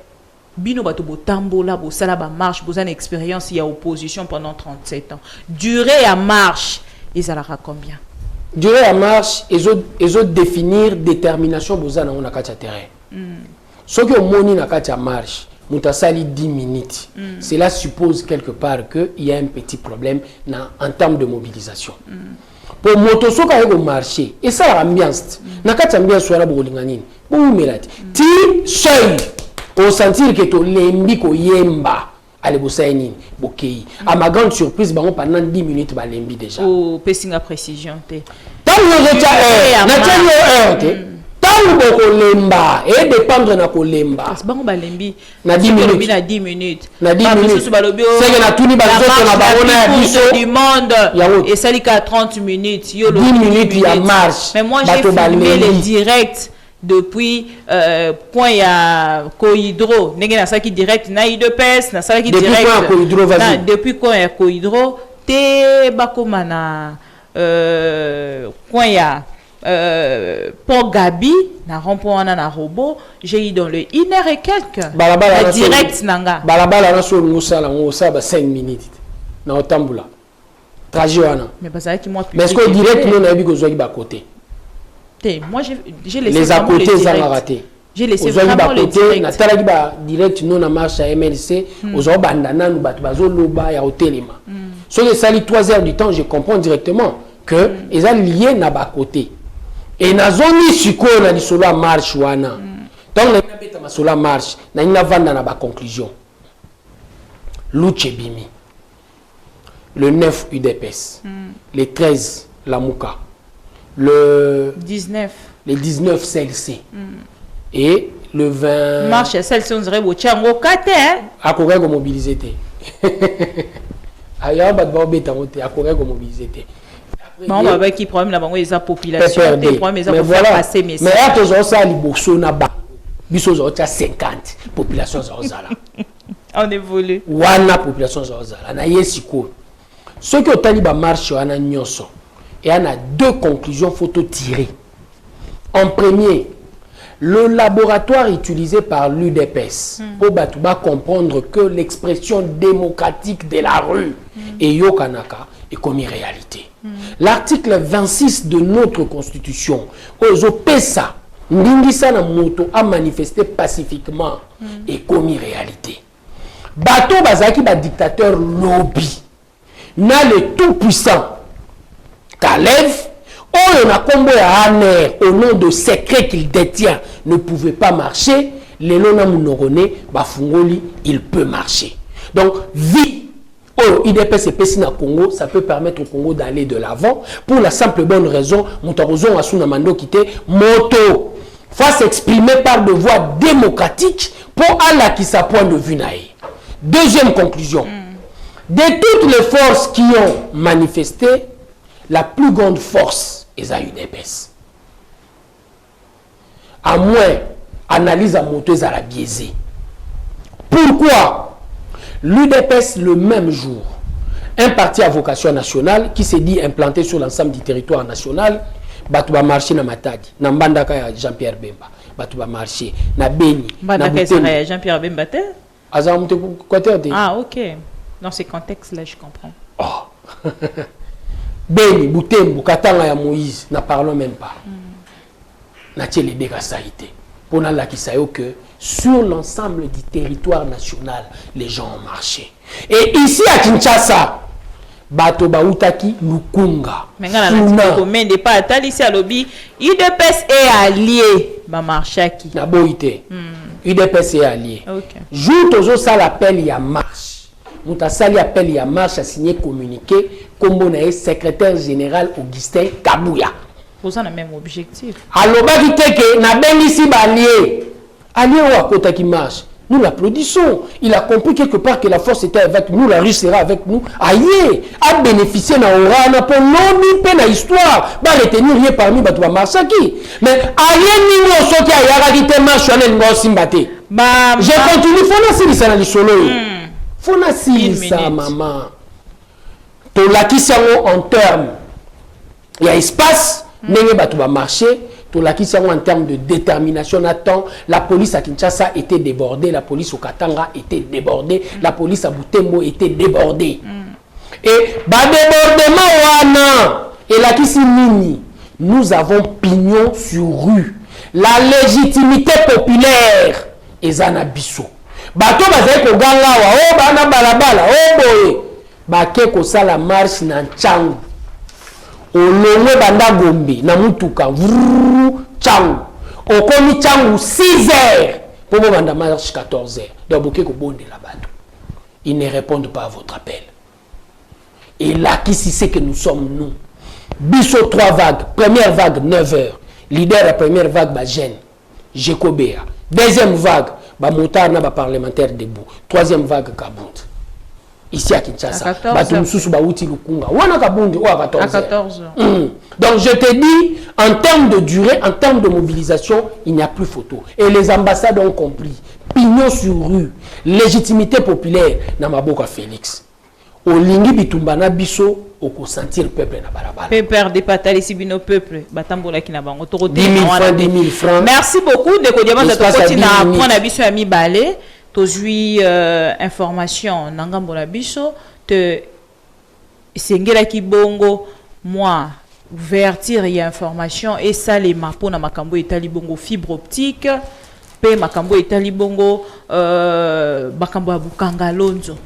bino bato botambola bo sala ba marche bo une expérience il y a opposition pendant 37 ans durée à marche ils allera combien durée à marche ils ont définir détermination bozana on a kacha terrain ce que moni na kacha marche Moutasali 10 minutes. Cela suppose quelque part qu'il y a un petit problème en termes de mobilisation. Pour motosoka au marché, et ça l'ambiance. Nakata ambiance soit la bolinganine. Bon melati. Ti seul au sentir que to lembi ko yemba ale bosaini bokei. À ma grande surprise, bango pendant 10 minutes ba lembi déjà. Au pessinga précision té. Tant que je na tenu lemba et dépendre na kolemba bango balembi na 10 minutes na 10 minutes na 10 minutes c'est que na tuni bazoto na barona ya biso du monde et ça lit à 30 minutes yo 10 minutes ya marche mais moi j'ai filmé les directs depuis point ya Kohydro ndenge na ça qui direct na IDPS na ça qui direct depuis point ya Kohydro te bakoma na point ya pour Gabi, na rond-point na robot, j'ai eu dans le 1h et quelques. Balabala direct nanga. Balabala na so ngusala ngusaba 5 minutes. Na otambula. Trajet wana. Mais parce que moi mais est-ce que direct nous na bigo zoki ba côté. Moi j'ai laissé les à côté ça m'a raté. J'ai laissé vraiment les directs. Na tala ba direct nous na marche à MLC, ozo bandana nous bato bazo loba ya hotelima. Sur les sali 3 heures du temps, je comprends directement que ils ont lié na ba côté. Et na zoni siko na lisolo a marche wana. Donc na beta masolo marche na ina vanda na ba conclusion. Luche Bimi. Le 9 UDPS. Le 13 Lamuka. Le 19 CLC. Et le 20 marche CLC on dirait bochango kate hein. Akoga ko mobiliser té. Aya ba ba beta moté akoga ko mobiliser té. Non, avec qui problème là, ils ont population, des problèmes, ils ont fait passer message. Mais là, tous ça liboso na ba, biso zo 50 population za ozala. On évolue. Wana population za ozala na yesiko. Ce que taliba marche wana nyonso. Et on a 2 conclusions photo tirées. En premier, le laboratoire utilisé par l'UDPS pour Batouba comprendre que l'expression démocratique de la rue et Yokanaka est comme une réalité. L'article 26 de notre constitution, Ozo Pesa, Ndingisa na moto a manifesté pacifiquement et comme une réalité. Bato Bazaki ba dictateur lobby, n'a le tout puissant Kalev, on a combo à Aner au nom de secrets qu'il détient ne pouvait pas marcher. Les lona mounorone, bafungoli, il peut marcher. Donc, vie. Oh, IDPS et Pessina Congo, ça peut permettre au Congo d'aller de l'avant pour la simple bonne raison, Montarozon Asuna Mando quitté, moto, faut s'exprimer par de voix démocratique pour Allah qui sa point de vue naïe. Deuxième conclusion, de toutes les forces qui ont manifesté, la plus grande force est à UDPS. À moins, analyse à monter à la biaisée. Pourquoi? L'UDPS, le même jour, un parti à vocation nationale qui s'est dit implanté sur l'ensemble du territoire national, Batouba marché na Matadi, na Mbandaka ya Jean-Pierre Bemba, Batouba marché, na Beni, Mbandaka c'est Jean-Pierre Bemba. Ah ok, dans ces contextes-là je comprends. Oh. Beni, Boutembo, Katanga ya Moïse, n'en parlons même pas. N'a les dégâts saïté. Pour la qui sait que sur l'ensemble du territoire national, les gens ont marché. Et ici à Kinshasa, bato bautaki lukunga menga na commande pas atalisi alobi UDPS est allié ba marchaki na boité UDPS est allié OK jour tozo sala appel ya marche muta sali appel ya marche a signé communiqué kombo na secrétaire général Augustin Kabouya posant le même objectif alobaki teke na bengisi ba allié wa kota qui marche. Nous l'applaudissons. Il a compris quelque part que la force était avec nous, la rue sera avec nous. Aïe, a bénéficié na orana pour non pe na histoire. Ba retenir rien parmi batwa Marsaki. Mais aïe ni no soki ayara kite marche na ngo simbate. Je continue fona silisa na lisolo. Fona silisa maman. To lakisi yango en terme. Il y a espace, ndenge batwa marcher. Tout la en termes de détermination, attend, la police à Kinshasa était débordée, la police au Katanga était débordée, la police à Butembo était débordée. Et bah débordement wana et la Kissimini, nous avons pignon sur rue. La légitimité populaire est Zanabiso. Bato bazai ko ganga wa o bana balabala o boye. Ba ke ko sala marche na Changu. Olongo banda gombe na mutuka vrrr Changu okomi Changu 6 heures pour banda marche 14 heures donc boké ko bonde la bato ils ne répondent pas à votre appel et là qui c'est que nous sommes nous biso 3 vagues première vague 9 heures leader la première vague ba jeune Jekobea deuxième vague ba motard na ba parlementaire debout troisième vague Kabund ici à Kinshasa, à 14 heures. Donc je te dis, en termes de durée, en termes de mobilisation, il n'y a plus photo. Et les ambassades ont compris. Pignon sur rue, légitimité populaire, Namaboka Félix. Au lingi bitumbana biso, au consentir peuple na barabara. Peuple de patali sibino peuple, batambola ki na bango. 10 000 francs, 10 000 francs. Merci beaucoup de Kodiama de Tokoti na prendre biso ami balé. Tozui information nangambo na biso te sengela ki bongo moi ouverture ya information et ça les mapo na makambo etali bongo fibre optique pe makambo etali bongo makambo ya bukanga lonzo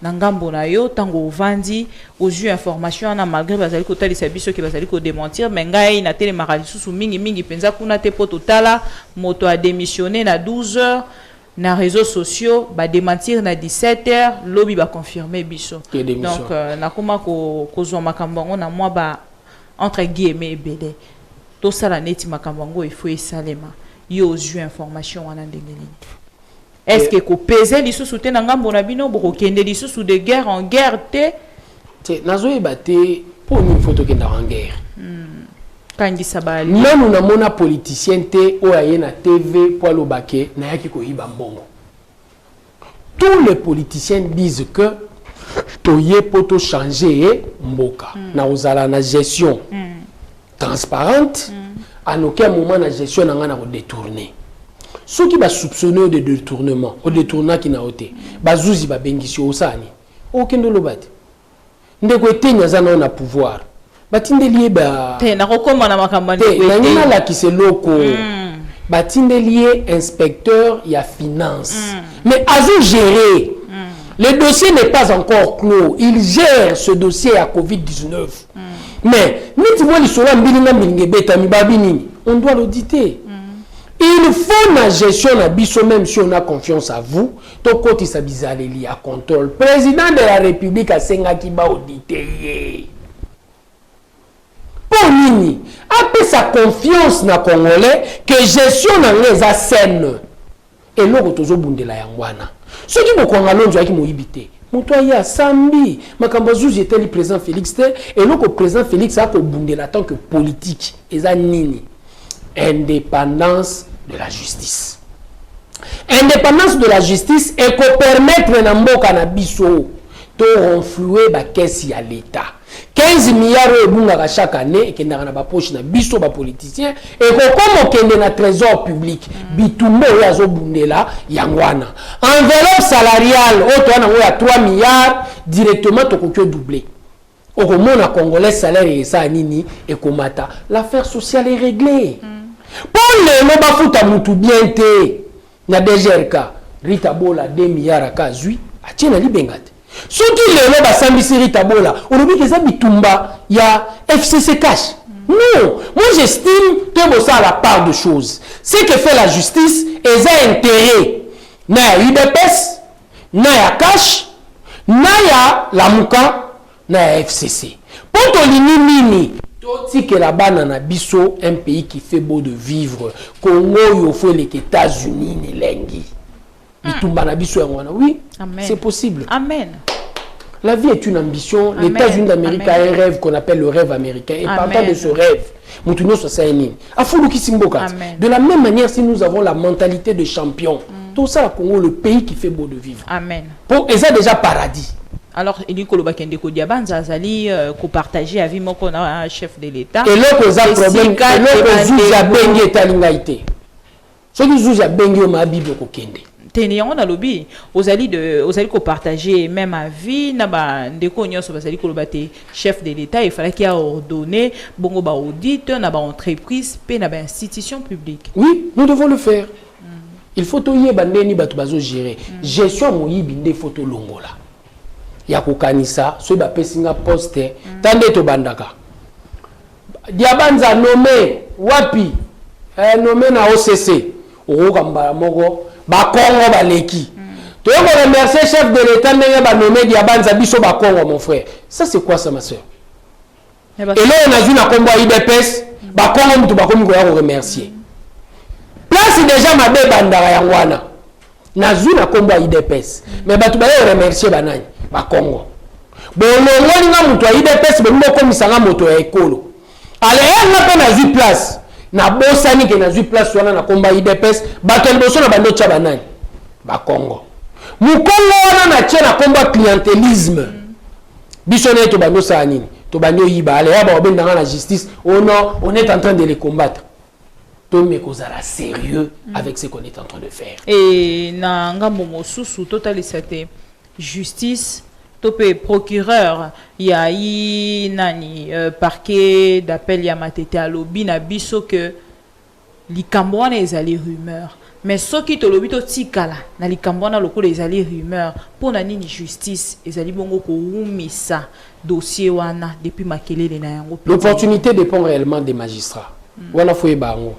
nangambo na yo tango vandi ozu information na malgré bazali ko tali sabiso ki bazali ko démentir mais ngai na tele marali susu mingi penza kuna te po totala moto a démissionné na 12 heures na réseaux sociaux ba démentir na 17 heures lobby ba confirmer biso donc na koma ko zo makambo na moi ba entre guillemets bede to sala neti makambo il faut esalema yo zu information wana ndengeli est-ce que ko peser lisusu te na ngambo na bino boko kende lisusu de guerre en guerre te nazo ebate pour une photo qui est en guerre même on a mona politicien te o aye na TV pour le baquet na yaki ko iba mbongo. Tous les politiciens disent que toye poto changer mboka na ozala na gestion transparente à aucun moment na gestion na ngana ko détourner. Ceux qui ba soupçonner de détournement au détournant qui na oté bazuzi ba bengisi osani okendo lobate ndeko etenya zana na pouvoir batindelié ba te na kokoma na makamba te na ngina la kiseloko batindelié inspecteur ya finance mais azu gérer le dossier n'est pas encore clos il gère ce dossier à Covid-19 mais niti moi lisolo mbilinga mbilinga beta mibabi nini on doit l'auditer il faut la gestion na biso même si on a confiance à vous to koti sa bizaleli à contrôle président de la République a senga ki ba auditer pour nini après sa confiance na congolais que gestion na les a saine et loko tozo bundela yangwana ce qui mo kongalonzo aki mo ibité moto ya sambi makambo zuzi était le président Félix te et loko président Félix a ko bundela tant que politique eza nini indépendance de la justice. Indépendance de la justice et qu'on permettre na mboka na biso to renflouer ba caisse ya l'état 15 milliards ebunga chaque année et kendaka na ba poche na biso ba politiciens et ko comme kende na trésor public bitumbo ya zo bundela yangwana enveloppe salariale auto na ya 3 milliards directement to ko doubler au mona congolais salaire et ça nini et komata l'affaire sociale est réglée. Pour les mobafuta mutu bien te na DGRK Rita Bola 2 milliards à Kazui a tiena libengate Surtout les gens basambisiri tabola. On oublie que ça bitumba, il y a FCC cash. Non, moi j'estime que ça a la part de choses. Ce que fait la justice, ils ont intérêt. Na UDPS, na cash, na la Mouka, na FCC. Pour ton mini, tout que la banane biso un pays qui fait beau de vivre, Congo il faut les États-Unis ni lengi. Bitumba na biso oui, c'est possible. Amen. La vie est une ambition. Les États-Unis d'Amérique a un rêve qu'on appelle le rêve américain. Et partant de ce rêve, de la même manière, si nous avons la mentalité de champion, tout ça, Congo, le pays qui fait beau de vivre. Amen. Et c'est déjà paradis. Alors, il y a des gens qui partagent avec moi qu'on a un chef de l'État. Et là, il y a un problème. Et là, il y a un problème. Ce qui est bengi ma Bible kokende. Tenir on a lobby aux alliés qu'on partager même à vie na ba ndeko nyonso basali ko lobate chef de l'État il fallait qu'il a ordonné bongo ba audit na ba entreprise pe na ba institution publique. Oui, nous devons le faire. Il faut toyer bandeni batu bazo gérer. Gestion moyibi nde photo longola. Ya ko kanisa so ba pesinga poste tande to bandaka. Diabanza nommé wapi nommé na OCC oka mbala moko ba Congo ba leki. Tu veux remercier chef de l'État ndenge ba nommé Diabanza biso ba Congo mon frère. Ça c'est quoi ça ma soeur? Et là on a vu na combo IDPS ba Congo mutu ba komi ko ya remercier. Place déjà ma be bandara ya ngwana. Na zu na combo IDPS. Mais ba tu ba remercier banani ba Congo. Bon ngoni nga mutu IDPS be mo komisanga moto ya ekolo. Ale nga pe na zu place. Na bosani ke na zu place wana na komba IDPS bato liboso na bando tcha banani ba Congo mukongo wana na tche na komba clientélisme biso ne to bando sa nini to banyo yiba ale ya ba obendanga na justice oh non on est en train de les combattre to me kozala sérieux avec ce qu'on est en train de faire et na ngambo mosusu totalisate justice topé procureur ya yi nani parquet d'appel ya matete à lobby na biso que likambo wana ezali rumeur mais soki to lobby to tikala na likambo wana lokolo ezali rumeur pona nini justice ezali bongo ko umisa dossier wana depuis makelele na yango. L'opportunité dépend réellement des magistrats wana foye bango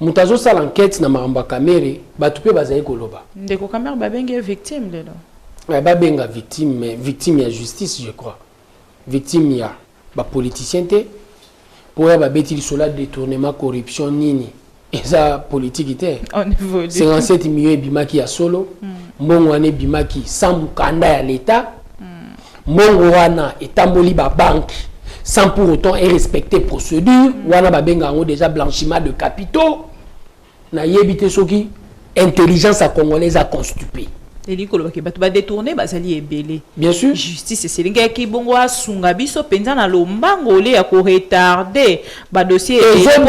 mutazo sala enquête na maramba kamere batupe bazali koloba ndeko kamere babenge victime lelo. Ba benga victime, mais victime ya justice, je crois. Victime ya ba politicien te pour ba beti sola détournement corruption nini. Et ça politique te. On évolue. 57 millions bimaki ya solo. Mbongo wane bimaki sans mukanda ya l'état. Mbongo wana etamboli ba banque sans pour autant respecter procédure. Wana ba benga ngo déjà blanchiment de capitaux. Na yebite soki intelligence à congolaise a constipé. Et Nicolo qui va détourner basali ebele. Bien sûr. Justice c'est l'inga qui bongo asunga biso penza na lombango le ya ko retarder ba dossier ils ont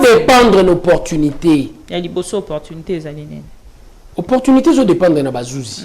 dépendre une opportunité. Il y a liboso opportunité ezali nene. Opportunités ont dépendre na bazuzi.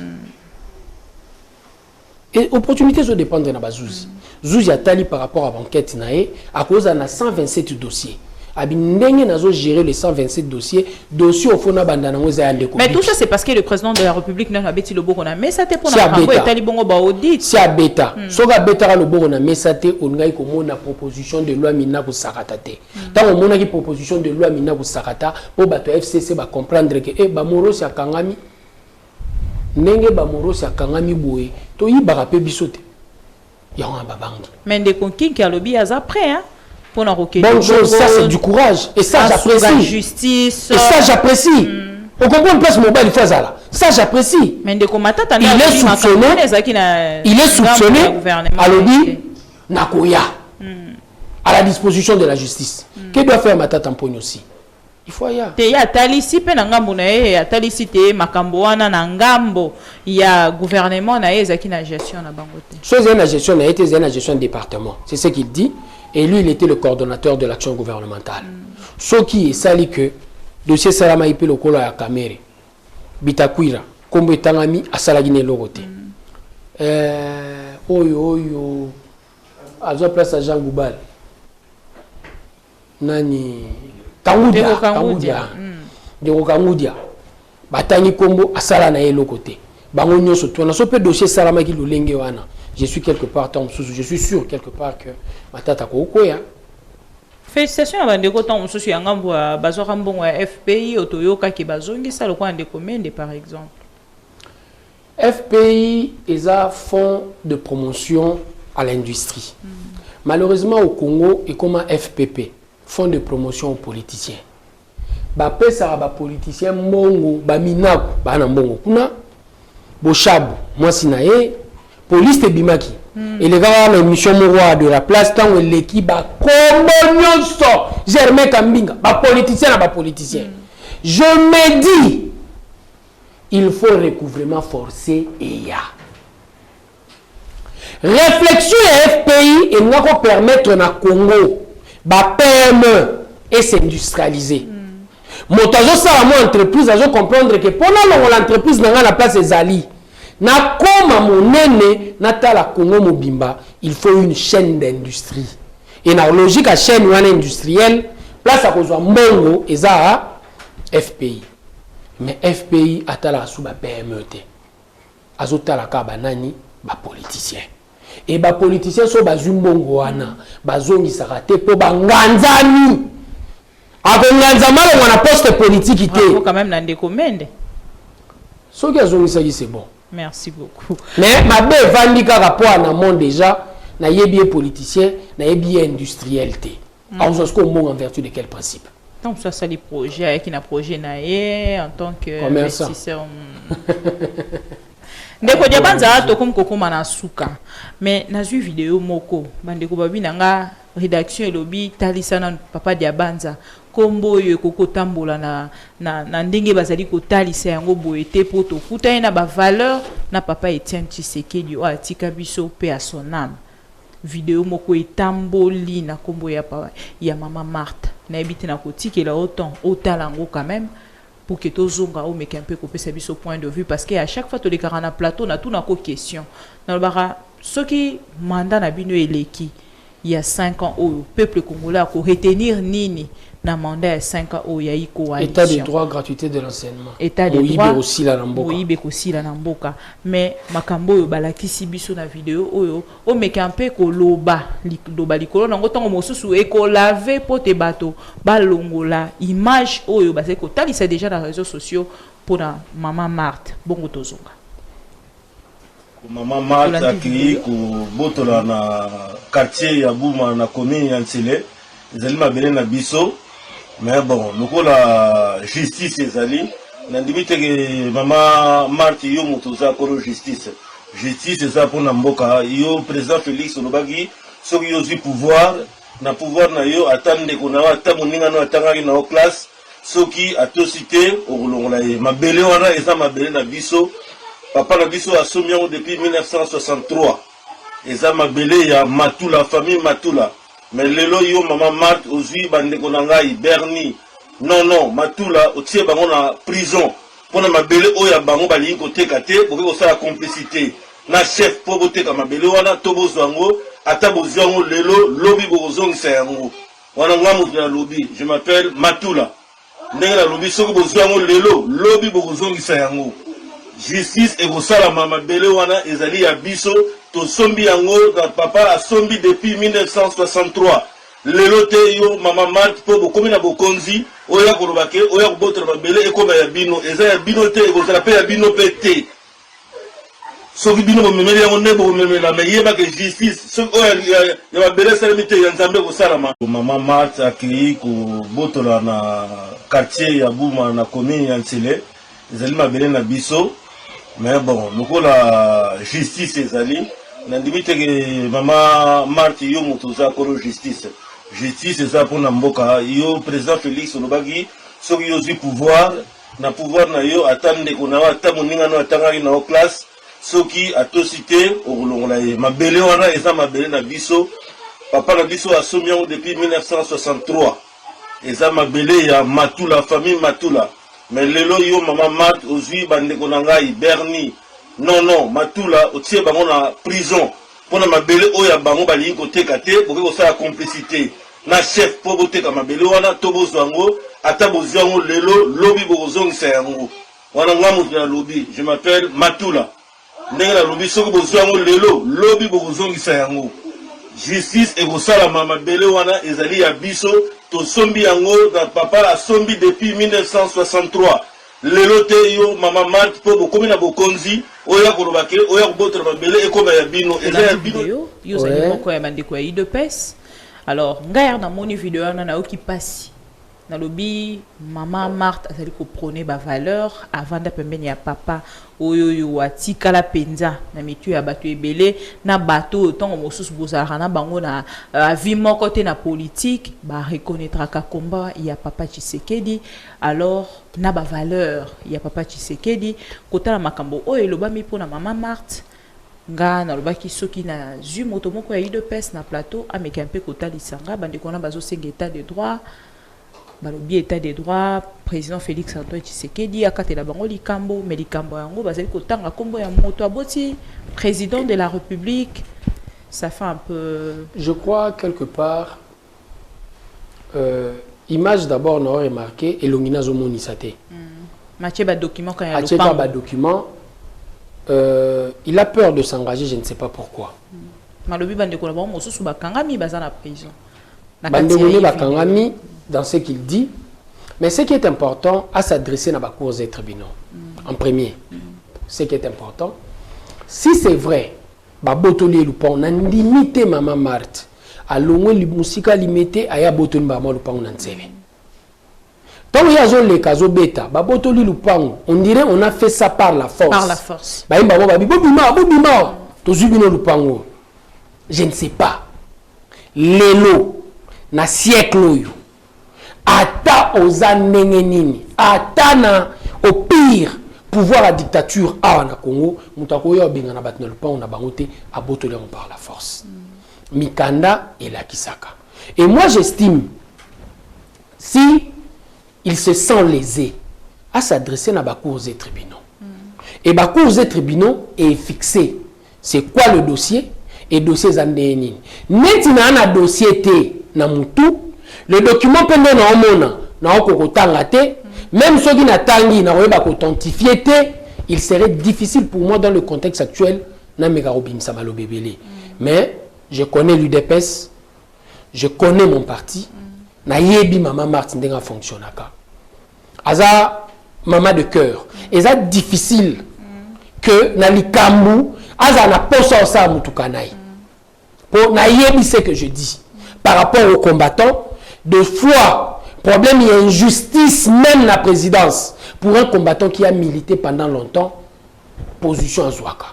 Et opportunités ont dépendre na bazuzi. Zuzi a tali par rapport à l'enquête nae à cause de 127 dossiers. Abindenge nazo gérer les 127 dossiers au fond bandana ngo za ndeko. Mais tout ça c'est parce que le président de la République n'a pas le bon mais ça te pour na bango etali bongo ba audit. Si a beta. Soga beta le bon na mesate ongai ko mona proposition de loi mina ko sakata te. Tant on mona ki proposition de loi mina ko sakata po bato FCC ba comprendre que ba moro sia kangami. Ndenge ba moro sia kangami boye to yibaka pe bisote. Ya on ba bangi. Mais ndeko kinki a lobby az après hein. Bonne chose, ça c'est du courage. Et ça j'apprécie. Justice. Et ça j'apprécie. On comprend une place mobile fois ça là. Ça j'apprécie. Mais de comment il est soupçonné à lobby Nakoya à la disposition de la justice. Que doit faire Matata Mponi aussi? Il faut y aller. Il y a talisi pe ngambo na e ya talisi te makambo wana na ngambo ya gouvernement na ezaki na gestion na bango te. Chose na gestion na été na gestion département. C'est ce qu'il dit. Et lui, il était le coordonnateur de l'action gouvernementale. Ce qui est sali que dossier Salama Ipe le kolo ya Kamere, Bitakwira, Kombo Tangami, Asalagine Lorote. Oyo, Azo place à Jean Goubal. Nani, Kangudia. Batani Kombo, Asala na yelo côté. Bango nyonso to na so pe dossier salama ki lolenge wana. Je suis quelque part je suis sûr quelque part que matata ko koya. Félicitations à Bandeko tant mususu ya ngambo ya bazwa mbongo ya FPI otoyoka ki bazongi ça le quoi ndeko mende par exemple. FPI est un fonds de promotion à l'industrie. Malheureusement au Congo et comme un FPP, fonds de promotion aux politiciens. Ba pesa ba politiciens mbongo ba minaku ba na mbongo kuna Bochabu, moi sinaye, police de Bimaki. Et les gars, la mission roi de la place, tant que l'équipe a combonionso, Germain Kambinga, ba politicien à ba politicien. Je me dis, il faut recouvrement forcé et ya. Réflexion à FPI et n'a pas permettre na Congo, ba PME et s'industrialiser. Motazo ça mon entreprise azo comprendre que pour l'entreprise n'a la place ezali na koma monene na tala Congo mobimba il faut une chaîne d'industrie et na logique à chaîne wana industrielle place à kozwa mbongo eza FPI mais FPI atala sous ba PME te azo tala ka banani ba politicien et ba politicien so bazwi mbongo wana bazongi sarate po banganzani. On a poste politique. Il faut quand même l'en décommander. Ce qui a zongi c'est bon. Merci beaucoup. Mais ma belle Vandika rapport à monde déjà, na yebié politicien, na yebié industriel. Alors, est-ce qu'on en vertu de quel principe? Donc, ça, les projets, qui n'a projet naïe en tant qu'investisseur. Ndeko diabanza to comme koko manasuka mais na vu vidéo moko bandeko babi nanga rédaction elobi talisana papa diabanza kombo yo koko tambola na ndenge bazali ko talisa yango boete poto futa na ba valeur na papa Etienne Tshisekedi o atika biso pe à son âme vidéo moko etamboli na kombo ya mama Marthe na ebite na kotikela autant otalango quand même pour que tous zonga ou mais un peu couper ce point de vue parce qu'à chaque fois tous les carana plateau na tout na ko question dans le bara ce qui mandat na bino eleki il y a 5 ans au peuple congolais ko retenir nini na mandat ya 5 ans au yaï coalition état de droit gratuité de l'enseignement état de droit aussi la namboka oui aussi la namboka mais makambo yo balakisi biso na vidéo oyo o meka un peu ko loba likolo nango tongo mosusu e ko laver pote bato balongola image oyo ba se ko talisa déjà dans les réseaux sociaux pour la maman Marthe bongo tozonga maman Marthe aki ko botola na quartier ya Buma na commune ya Ntsele ezali mabele na biso. Mais bon, nous la justice ezali nandimite que maman Marthe yo mutuza koro justice eza pour namboka yo président Félix Olobagi so yo zi pouvoir na yo atande ko na ata moninga no atangaki na classe soki atosité okolongola ye mabele wana eza mabele na biso papa na biso asomi yango depuis 1963 eza mabele ya Matula famille Matula. Mais lelo yo maman Marthe ozui bandeko na ngai Berni non Matula otie bango na prison pona mabele oya bango bali koteka te boke kosala complicité na chef po boteka mabele wana to bozwango ata bozwango lelo lobi bozongisa yango wana ngamu na lobi je m'appelle Matula ndenge na lobi soki bozwango lelo lobi bozongisa yango justice et kosala mabele wana ezali ya biso to sombi yango da papa a sombi depuis 1963 lelo te yo mama Marthe po bokomi na bokonzi oya kolobake oya kobotra mabele ekoma ya bino eza ya bino te ekozala pe ya bino pe te soki bino bomemeli yango nde bomemela me yeba ke justice soki oya ya mabele esalemi te ya nzambe kosalama mama Marthe akei kobotola na quartier ya Buma na commune ya Ntsele ezali mabele na biso. Mais bon, nous la justice ezali nandimite que maman Marthe yo mutuza koro justice eza pour namboka yo président Félix Olobagi so yo zi pouvoir na yo atande ko na ata moninga no atangaki na classe soki atosité okolongola ye mabele wana eza mabele na biso papa na biso asomi yango depuis 1963 eza mabele ya Matula famille Matula. Mais lelo yo maman Marthe ozui bandeko na ngai Berni non Matula otie bango na prison pona mabele oya bango bali koteka te boke kosala complicité na chef po boteka mabele wana to bozwango ata bozwango lelo lobi bozongisa yango wana ngamu ya lobby, je m'appelle Matula. Ndenge la lobby soko bozwango lelo, lobby bozongisa yango. Justice et Rosalama mabele wana ezali ya biso to sombi yango da papa la sombi depuis 1963. Lelo te yo mama Marthe po bokomi na bokonzi oya kolobake oya kobotra mabele ekoma ya bino eza ya bino yo zali moko ya bandeko ya UDPS. Alors ngai na moni vidéo na oki pasi na lobby maman Marthe azali ko prôner ba valeur avant da pembeni ya papa oyo yo atika la penza na mitu ya bato ebele na bato tongo mosusu bozala na bango na vie moko te na politique ba reconnaîtra ka combat ya papa Tshisekedi. Alors na ba valeur ya papa Tshisekedi kotala makambo oyo elobami pona maman Marthe nga na lobaki soki na zu moto moko ya UDPS na plateau ameka mpe kotalisa nga bandeko na bazo senga état de droit balobi état de droit président Félix Antoine Tshisekedi akatela bango likambo mais likambo yango bazali kotanga kombo ya moto aboti président de la République. Ça fait un peu, je crois quelque part image d'abord n'a remarqué et l'ongina zomoni sate Mathieu ba document quand il y a le pas document il a peur de s'engager, je ne sais pas pourquoi. Malobi bandeko na bango mosusu bakangami baza na prison bandeko bakangami dans ce qu'il dit, mais ce qui est important à s'adresser dans les cours et tribunaux. En premier, ce qui est important, si c'est vrai, Babotoli Lupon, on a limité maman Marthe, à l'ongwe musika limité à ya Botoli maman Lupon on enseigne. Tant qu'il y a les cas bêta, Babotoli Lupon, on dirait on a fait ça par la force. Par la force. Je ne sais pas. L'élo, na siècle ata oza ndenge nini ata na au pire pouvoir la dictature a na Congo mutako yo binga na batna lupango na bango te abotoli par la force mikanda et la kisaka. Et moi j'estime si il se sent lésé à s'adresser na bacours et tribunaux et bacours et tribunaux est fixé c'est quoi le dossier et dossier zandé nini neti na na dossier te na mutu. Le document pendant na omona na okokotanga te même ceux qui n'attendent na oyeba authentifier te il serait difficile pour moi dans le contexte actuel na megarobim samalo bebele. Mais je connais l'UDPS, je connais mon parti na yebi maman Marthe ndenga fonctionnaka aza maman de cœur et ça difficile que na likambu aza na posa sa mutukanai pour na yebi ce que je dis par rapport aux combattants. De fois, problème, il y a injustice même la présidence pour un combattant qui a milité pendant longtemps, position en Zouaka.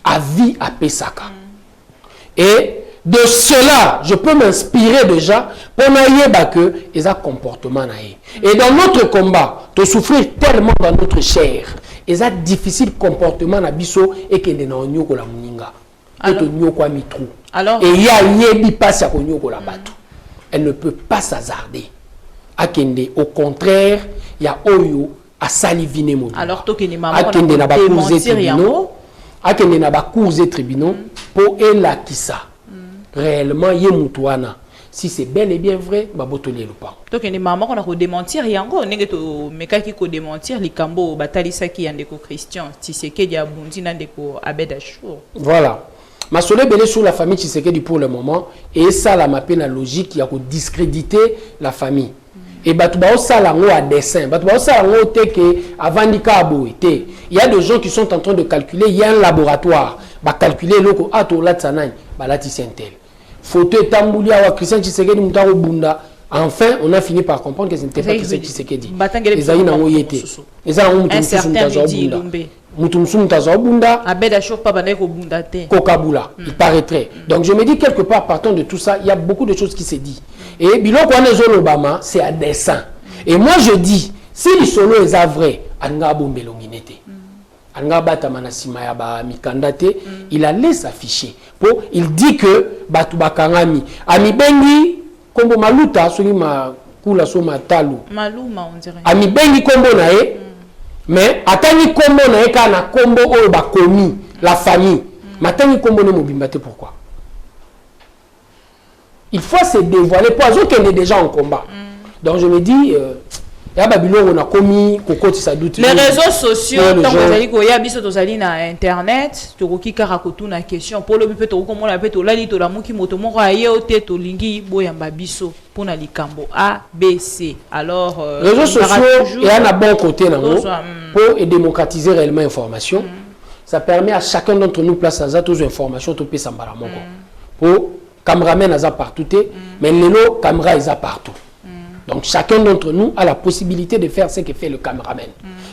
À vie à Pesaka. Et de cela, je peux m'inspirer déjà pour que ils ont comportement. Et dans notre combat, de souffrir tellement dans notre chair, ils ont difficile comportement na biso et que nous avons la muninga. Alors, et il y a yebi passe à konyo la bateau. Elle ne peut pas s'hasarder. Au contraire, il y a Oyo à saliviner mon. Alors, tu as démentir tribunaux pour la kissa. Réellement, il y a si c'est bel et bien vrai, babotoli lupa. Donc les mamans on a démentir yango nengeto mekaki ko démentir likambo batalisa ki yandeko Christian Tshisekedi abundi ndeko Abed Achour. Voilà. Ma solé belé sur la famille Tshisekedi pour le moment et ça la mapé la logique il y a discréditer la famille. Et batouba ça la à dessin, batouba ça la te que avant dikabo était. Il y a des gens qui sont en train de calculer, il y a un laboratoire, ba calculer loko ato la tsanai, ba la tisentel. Photo tamboulia wa Christian Tshisekedi mutaro bunda. Enfin, on a fini par comprendre que ce n'était pas Christian Tshisekedi. Les aïna ngoyete. Les aïna ngoyete. Mutumsum Tazobunda. Abed Achour pas bandeko bunda te. Kokabula, il paraîtrait. Donc je me dis quelque part, partant de tout ça, il y a beaucoup de choses qui se disent. Et biloko ane Obama, c'est à dessein. Et moi je dis, si le solo est vrai, anga bombelonginete. Anga batamana simaya ba mikandate, il allait s'afficher. Il dit que batuba kangami, ami bengi kombo maluta soli ma kula so matalu. Maluma on dirait. Ami bengi kombo nae. Mais atani kombo na eka na kombo oyo bakomi la famille. Matani kombo ne mobimbate pourquoi? Il faut se dévoiler pour ceux qui sont déjà en combat. Donc je me dis ya babilongo na komi kokotisa doute. Les réseaux sociaux tant que zali ko ya biso to zali na internet to koki kaka kotuna question pour le peut to komona peut to lali to la muki moto moko aye ote to lingi boyamba biso pona likambo A B C. Alors réseaux sociaux et un bon côté nango pour démocratiser réellement l'information. Ça permet à chacun d'entre nous place à tous informations to pesa mbala moko. Pour cameraman aza partout mais lelo caméra est partout. Donc chacun d'entre nous a la possibilité de faire ce que fait le caméraman.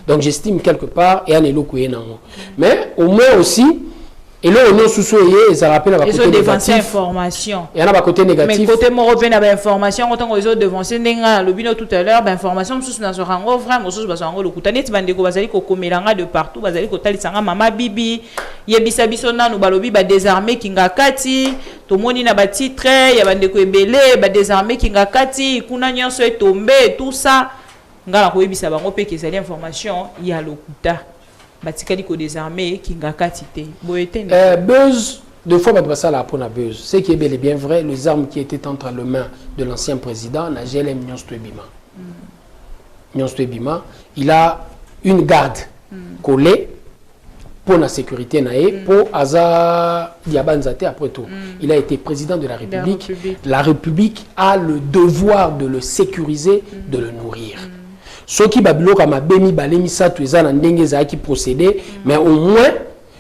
Donc j'estime quelque part et un élo kouye nango. Mais au moins aussi et là on est sous-souillé et ça rappelle à côté négatif. Information. Et on a pas côté négatif. Mais côté mauvais na information autant que les autres devancer ndenga le bino tout à l'heure information sous na sorango vraiment sous basango le kutani tibandeko bazali ko komelanga de partout bazali ko talisanga mama bibi yebisa biso nanu balobi ba désarmer kinga kati to moni na ba titre ya bandeko ebele ba désarmer kinga kati kuna nyonso est tombé tout ça ngala ko yebisa bango pe ke zali information ya lokuta batikali ko désarmer kinga kati te boyete buzz deux fois ça là pour la buzz ce qui est bel et bien vrai les armes qui étaient entre les mains de l'ancien président na GLM Nyonstwebima il a une garde collée pour la sécurité nae pour Aza Diabanzate après tout il a été président de la République. La République a le devoir de le sécuriser de le nourrir. Ceux qui babiloka ma bemi balemi sa tueza na ndenge za qui procéder mais au moins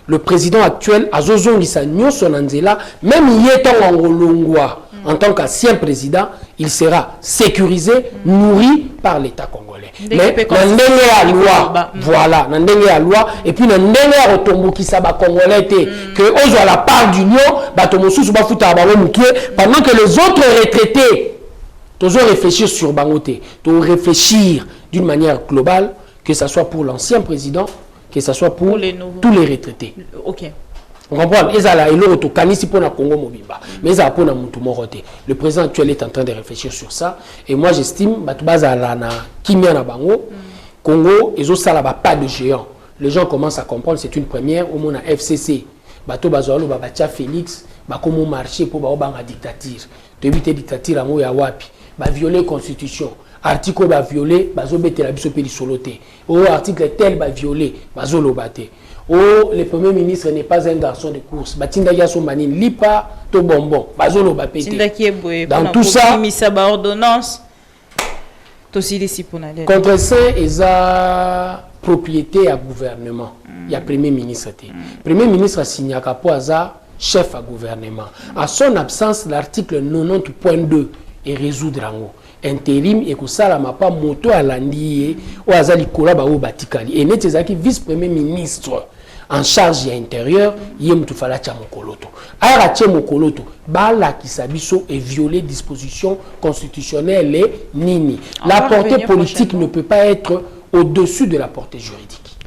le président actuel Azozo Lisanyo Sonanzela même yeto ngolongwa en tant qu'ancien président il sera sécurisé nourri par l'État congolais. Mais ndenge ya loi voilà ndenge ya loi et puis ndenge ya otombokisa ba congolais que ozo à la part d'union bato mosusu ba futa ba mukie pendant que les autres retraités toujours réfléchir sur Bangote, réfléchir d'une manière globale, que ce soit pour l'ancien président, que ce soit pour tous les retraités. Ok. On comprend. Le président actuel est en train de réfléchir sur ça. Et moi, j'estime que Congo, ils ont pas de géant. Les gens commencent à comprendre, c'est une première. Au monde FCC, Bato Bazolo, Babatia Félix, Bakomo marché pour la dictature. De éviter dictature à Yawapi. Va violer la constitution. Article va violer, bazo bete la biso peli soloté. Oh article tel va violer, bazo lobate. Oh le premier ministre n'est pas un garçon de course. Batinda yaso manine lipa to bonbon, bazo lobapete. Dans tout ça, misa ba ordonnance. To silisi pona le. Contre ça, ils a propriété à gouvernement. Il y a premier ministre. Premier ministre a signé à Kapoaza chef à gouvernement. À son absence, l'article 90.2 et résoudre en intérim et que ça la pas moto à l'andier ou azali kola ba o batikali et netezaki vice premier ministre en charge à intérieur yem tu fala cha mokoloto ara cha mokoloto bala kisabiso et violer dispositions constitutionnelles et nini la portée politique ne peut pas être au-dessus de la portée juridique.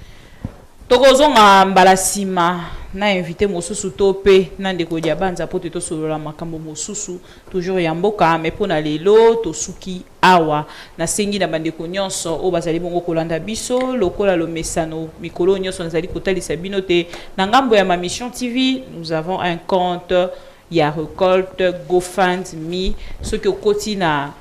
Tokozonga mbalasima na invité mosusu topé na ndeko dia banza poto to solola makambo mosusu toujours ya mboka mais pona lelo to suki awa na sengi na bandeko nyonso o bazali bongo kolanda biso lokola lo mesano mikolo nyonso nazali kotalisa bino te na ngambo ya ma mission TV nous avons un compte ya récolte GoFundMe ce que koti na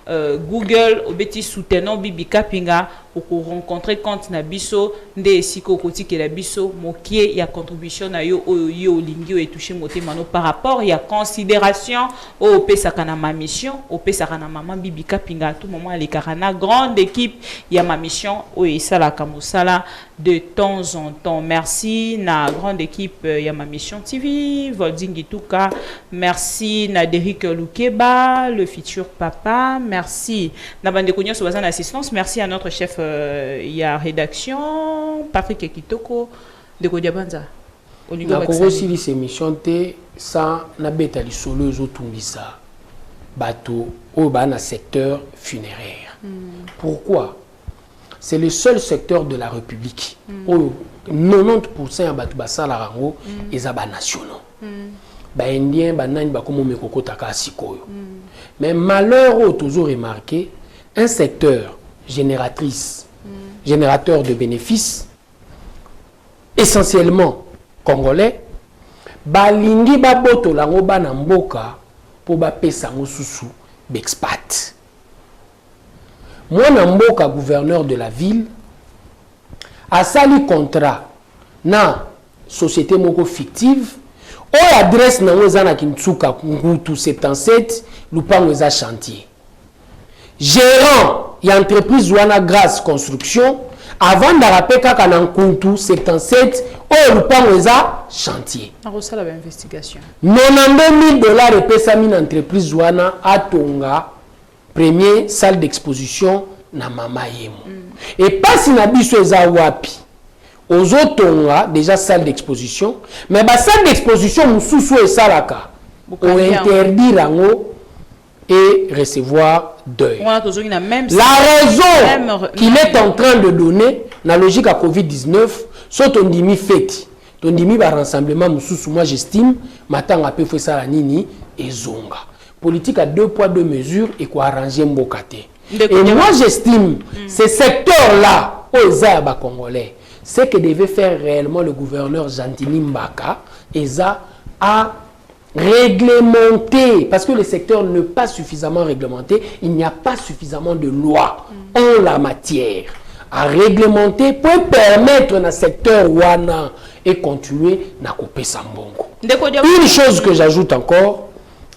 Google obeti soutenant Bibi Kapinga oko rencontrer compte na biso nde esiko koti ke la biso mokie ya contribution na yo yo lingi o toucher motema no par rapport ya considération o pesaka na ma mission o pesaka na maman Bibi Kapinga à tout moment les karana grande équipe ya ma mission o esala kamosala de temps en temps. Merci na grande équipe ya ma mission TV Voldingi Tuka. Merci na Derrick Lukeba, le futur papa. Merci na bande konyo so bazana assistance. Merci à notre chef ya rédaction Patrick Kitoko de Kodiabanza. Na Congo si ces missions té ça na beta li solo zo tumbisa bateau au bana secteur funéraire. Pourquoi? C'est le seul secteur de la République où 90% ya bato basala rango ezaba nationaux. Ba indien ba nani ba komo mekoko taka sikoyo. Mais malheur toujours remarqué un secteur générateur de bénéfices essentiellement congolais balingi baboto lango bana mboka po ba pesa ngo susu bexpat. Moi, Namboka, gouverneur de la ville, a sali contrat na société moko fictive, ou adresse na weza na Kintsuka Ngutu 77, lupango eza chantier. Gérant y entreprise wana Grâce Construction, avant de rappeler kaka na Nkuntu 77, ou lupango eza chantier. On reçoit la investigation. $92,000 epesami na entreprise wana atonga premier salle d'exposition na mama yemo. Et pas si na biso eza wapi. Ozotonga déjà salle d'exposition, mais ba salle d'exposition mususu esalaka o interdire rango et recevoir deuil. La raison qu'il est en train de donner la logique à Covid-19, soit on dit mi fête, on dit mi ba rassemblement mususu, moi j'estime matanga pe fait ça la nini et zonga. Politique à 2 poids 2 mesures et quoi arranger mbokate. Et moi j'estime ces secteurs-là aux Zaba congolais, ce que devait faire réellement le gouverneur Jantini Mbaka, ESA a réglementé, parce que le secteur n'est pas suffisamment réglementé, il n'y a pas suffisamment de loi en la matière à réglementer pour permettre dans le secteur Wana et continuer à couper Sambongo. Une chose que j'ajoute encore,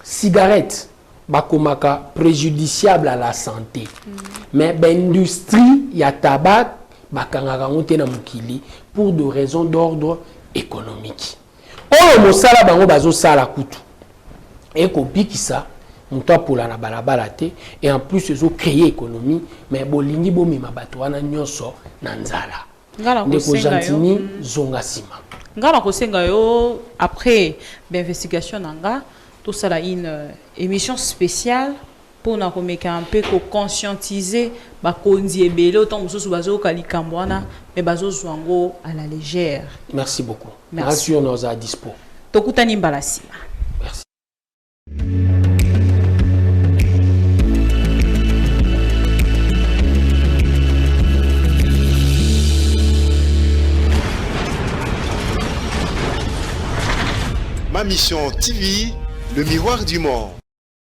cigarette, bakomaka préjudiciable à la santé. Mais l'industrie, il y a tabac, bakangaka ngote na mukili pour des raisons d'ordre économique. Oyo mosala bango bazo sala kutu. Et kobikisa muta pola na balabala te et en plus ils ont créé économie mais bolingi bomema bato wana nyonso na nzala. Ndeko Jantini zonga sima. Ngala kosenga yo après l'investigation nanga tout ça là une émission spéciale pour nous remettre un peu conscientiser bakonzi ebele autant mususu bazo kalikambo wana mais bazo zwango à la légère. Merci beaucoup. Merci on nous a dispo. Tokutani mbalasima. Merci. Ma mission TV, le miroir du monde.